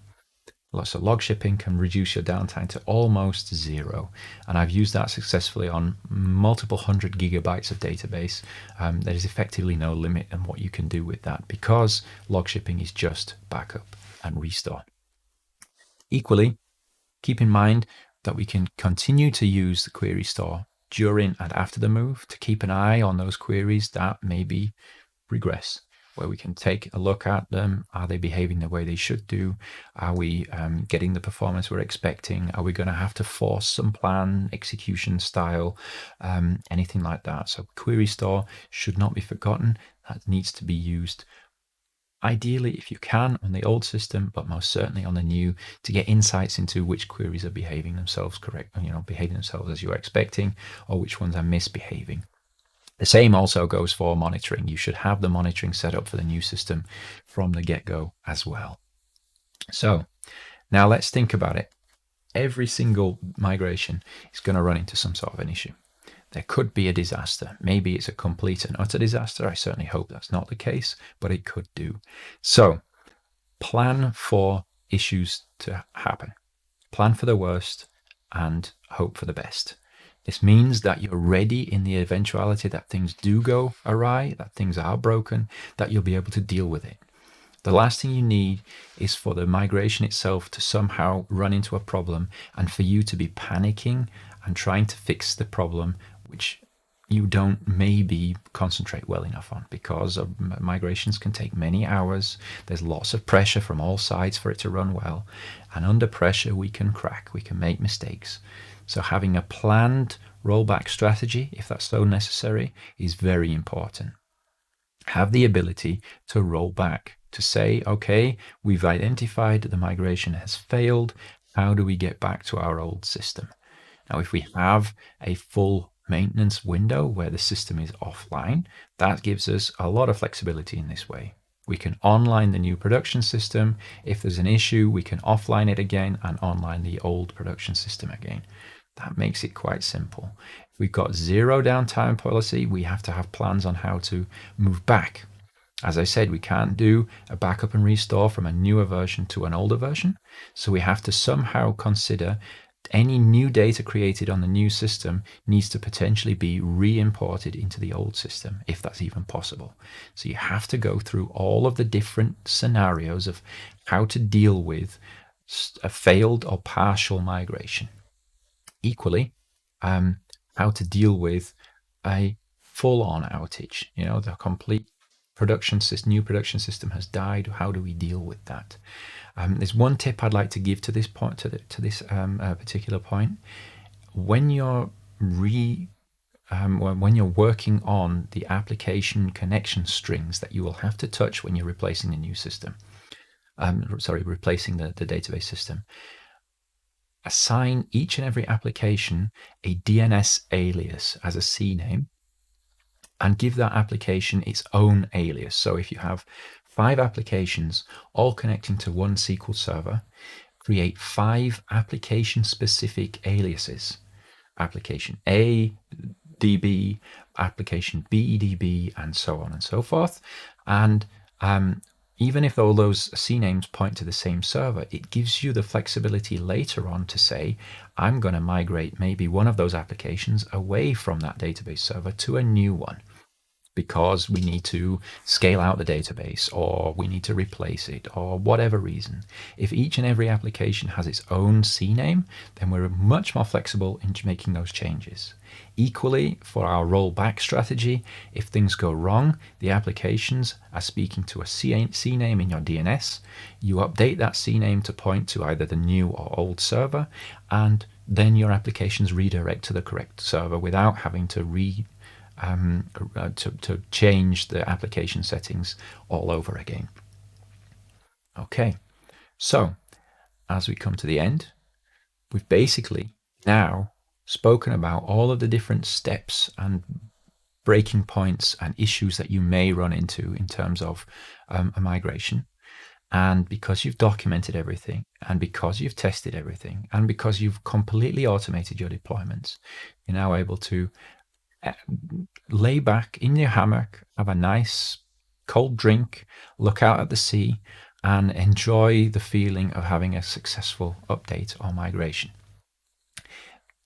Lots of log shipping can reduce your downtime to almost zero. And I've used that successfully on multiple 100 gigabytes of database. There is effectively no limit on what you can do with that because log shipping is just backup and restore. Equally, keep in mind that we can continue to use the query store during and after the move to keep an eye on those queries that maybe regress, where we can take a look at them. Are they behaving the way they should do? Are we getting the performance we're expecting? Are we going to have to force some plan, execution style, anything like that? So query store should not be forgotten. That needs to be used ideally, if you can, on the old system, but most certainly on the new, to get insights into which queries are behaving themselves behaving themselves as you're expecting, or which ones are misbehaving. The same also goes for monitoring. You should have the monitoring set up for the new system from the get-go as well. So now let's think about it. Every single migration is going to run into some sort of an issue. There could be a disaster. Maybe it's a complete and utter disaster. I certainly hope that's not the case, but it could do. So plan for issues to happen. Plan for the worst and hope for the best. This means that you're ready in the eventuality that things do go awry, that things are broken, that you'll be able to deal with it. The last thing you need is for the migration itself to somehow run into a problem and for you to be panicking and trying to fix the problem, which you don't maybe concentrate well enough on, because migrations can take many hours. There's lots of pressure from all sides for it to run well. And under pressure, we can crack, we can make mistakes. So having a planned rollback strategy, if that's so necessary, is very important. Have the ability to roll back, to say, okay, we've identified the migration has failed. How do we get back to our old system? Now, if we have a full maintenance window where the system is offline, that gives us a lot of flexibility in this way. We can online the new production system. If there's an issue, we can offline it again and online the old production system again. That makes it quite simple. If we've got zero downtime policy, we have to have plans on how to move back. As I said, we can't do a backup and restore from a newer version to an older version. So we have to somehow consider any new data created on the new system needs to potentially be re-imported into the old system, if that's even possible. So you have to go through all of the different scenarios of how to deal with a failed or partial migration. Equally, how to deal with a full-on outage. The complete new production system has died. How do we deal with that? There's one tip I'd like to give to this point, to this particular point. When you're when you're working on the application connection strings that you will have to touch when you're replacing the new system, replacing the database system, assign each and every application a DNS alias as a CNAME, and give that application its own alias. So if you have 5 applications all connecting to one SQL server, create 5 application-specific aliases. Application A, DB, application B, DB, and so on and so forth. And even if all those CNAMEs point to the same server, it gives you the flexibility later on to say, I'm going to migrate maybe one of those applications away from that database server to a new one, because we need to scale out the database, or we need to replace it, or whatever reason. If each and every application has its own CNAME, then we're much more flexible in making those changes. Equally, for our rollback strategy, if things go wrong, the applications are speaking to a CNAME in your DNS. You update that CNAME to point to either the new or old server, and then your applications redirect to the correct server without having to to change the application settings all over again. Okay, so as we come to the end, we've basically now spoken about all of the different steps and breaking points and issues that you may run into in terms of a migration. And because you've documented everything, and because you've tested everything, and because you've completely automated your deployments, you're now able to lay back in your hammock, have a nice cold drink, look out at the sea, and enjoy the feeling of having a successful update or migration.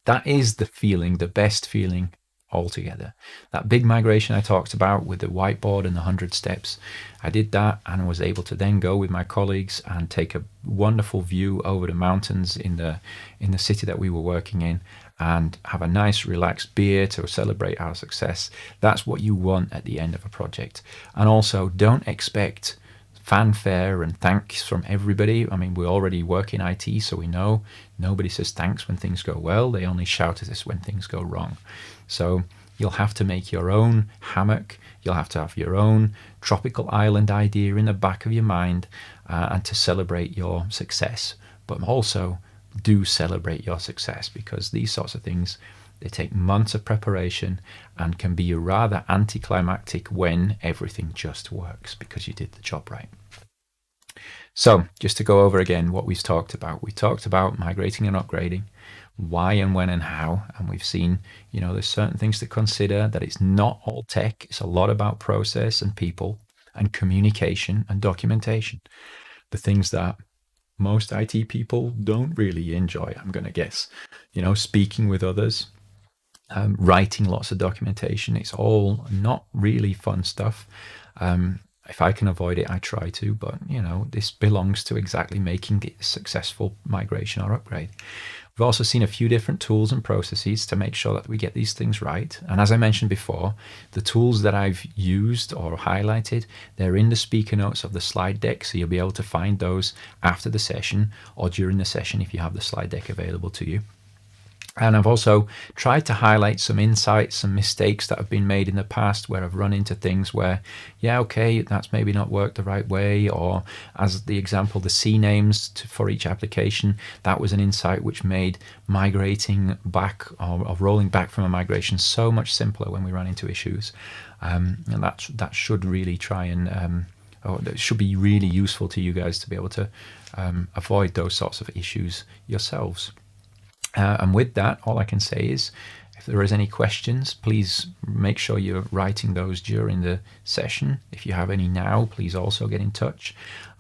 That is the feeling, the best feeling altogether. That big migration I talked about with the whiteboard and the 100 steps, I did that and was able to then go with my colleagues and take a wonderful view over the mountains in the city that we were working in, and have a nice relaxed beer to celebrate our success. That's what you want at the end of a project. And also, don't expect fanfare and thanks from everybody. I mean, we already work in IT, so we know nobody says thanks when things go well. They only shout at us when things go wrong. So you'll have to make your own hammock. You'll have to have your own tropical island idea in the back of your mind, and to celebrate your success. But also, do celebrate your success, because these sorts of things, they take months of preparation and can be rather anticlimactic when everything just works because you did the job right. So just to go over again what we've talked about. We talked about migrating and upgrading, why and when and how. And we've seen, there's certain things to consider, that it's not all tech. It's a lot about process and people and communication and documentation. The things that most IT people don't really enjoy, I'm going to guess. Speaking with others, writing lots of documentation. It's all not really fun stuff. If I can avoid it, I try to, but this belongs to exactly making it a successful migration or upgrade. We've also seen a few different tools and processes to make sure that we get these things right. And as I mentioned before, the tools that I've used or highlighted, they're in the speaker notes of the slide deck, so you'll be able to find those after the session or during the session if you have the slide deck available to you. And I've also tried to highlight some insights, some mistakes that have been made in the past where I've run into things where, that's maybe not worked the right way. Or as the example, the C names for each application, that was an insight which made migrating back or rolling back from a migration so much simpler when we run into issues. And that should really try and, it should be really useful to you guys to be able to avoid those sorts of issues yourselves. And with that, all I can say is, if there is any questions, please make sure you're writing those during the session. If you have any now, please also get in touch.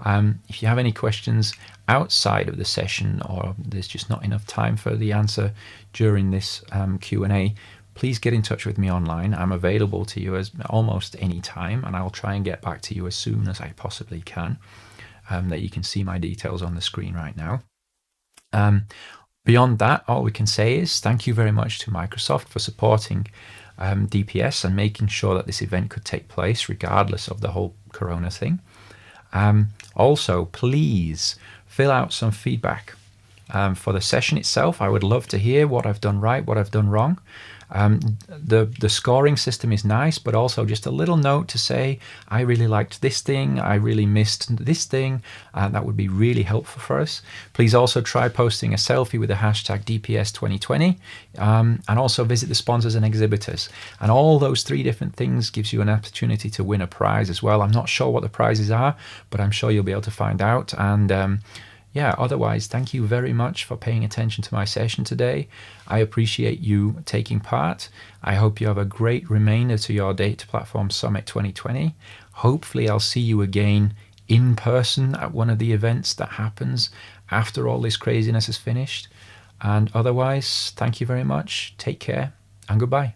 If you have any questions outside of the session, or there's just not enough time for the answer during this Q&A, please get in touch with me online. I'm available to you as almost any time, and I'll try and get back to you as soon as I possibly can. That you can see my details on the screen right now. Beyond that, all we can say is thank you very much to Microsoft for supporting DPS and making sure that this event could take place regardless of the whole Corona thing. Also, please fill out some feedback for the session itself. I would love to hear what I've done right, what I've done wrong. The scoring system is nice, but also just a little note to say, I really liked this thing, I really missed this thing. That would be really helpful for us. Please also try posting a selfie with the hashtag DPS2020, and also visit the sponsors and exhibitors. And all those 3 different things gives you an opportunity to win a prize as well. I'm not sure what the prizes are, but I'm sure you'll be able to find out. And otherwise, thank you very much for paying attention to my session today. I appreciate you taking part. I hope you have a great remainder to your Data Platform Summit 2020. Hopefully, I'll see you again in person at one of the events that happens after all this craziness is finished. And otherwise, thank you very much. Take care and goodbye.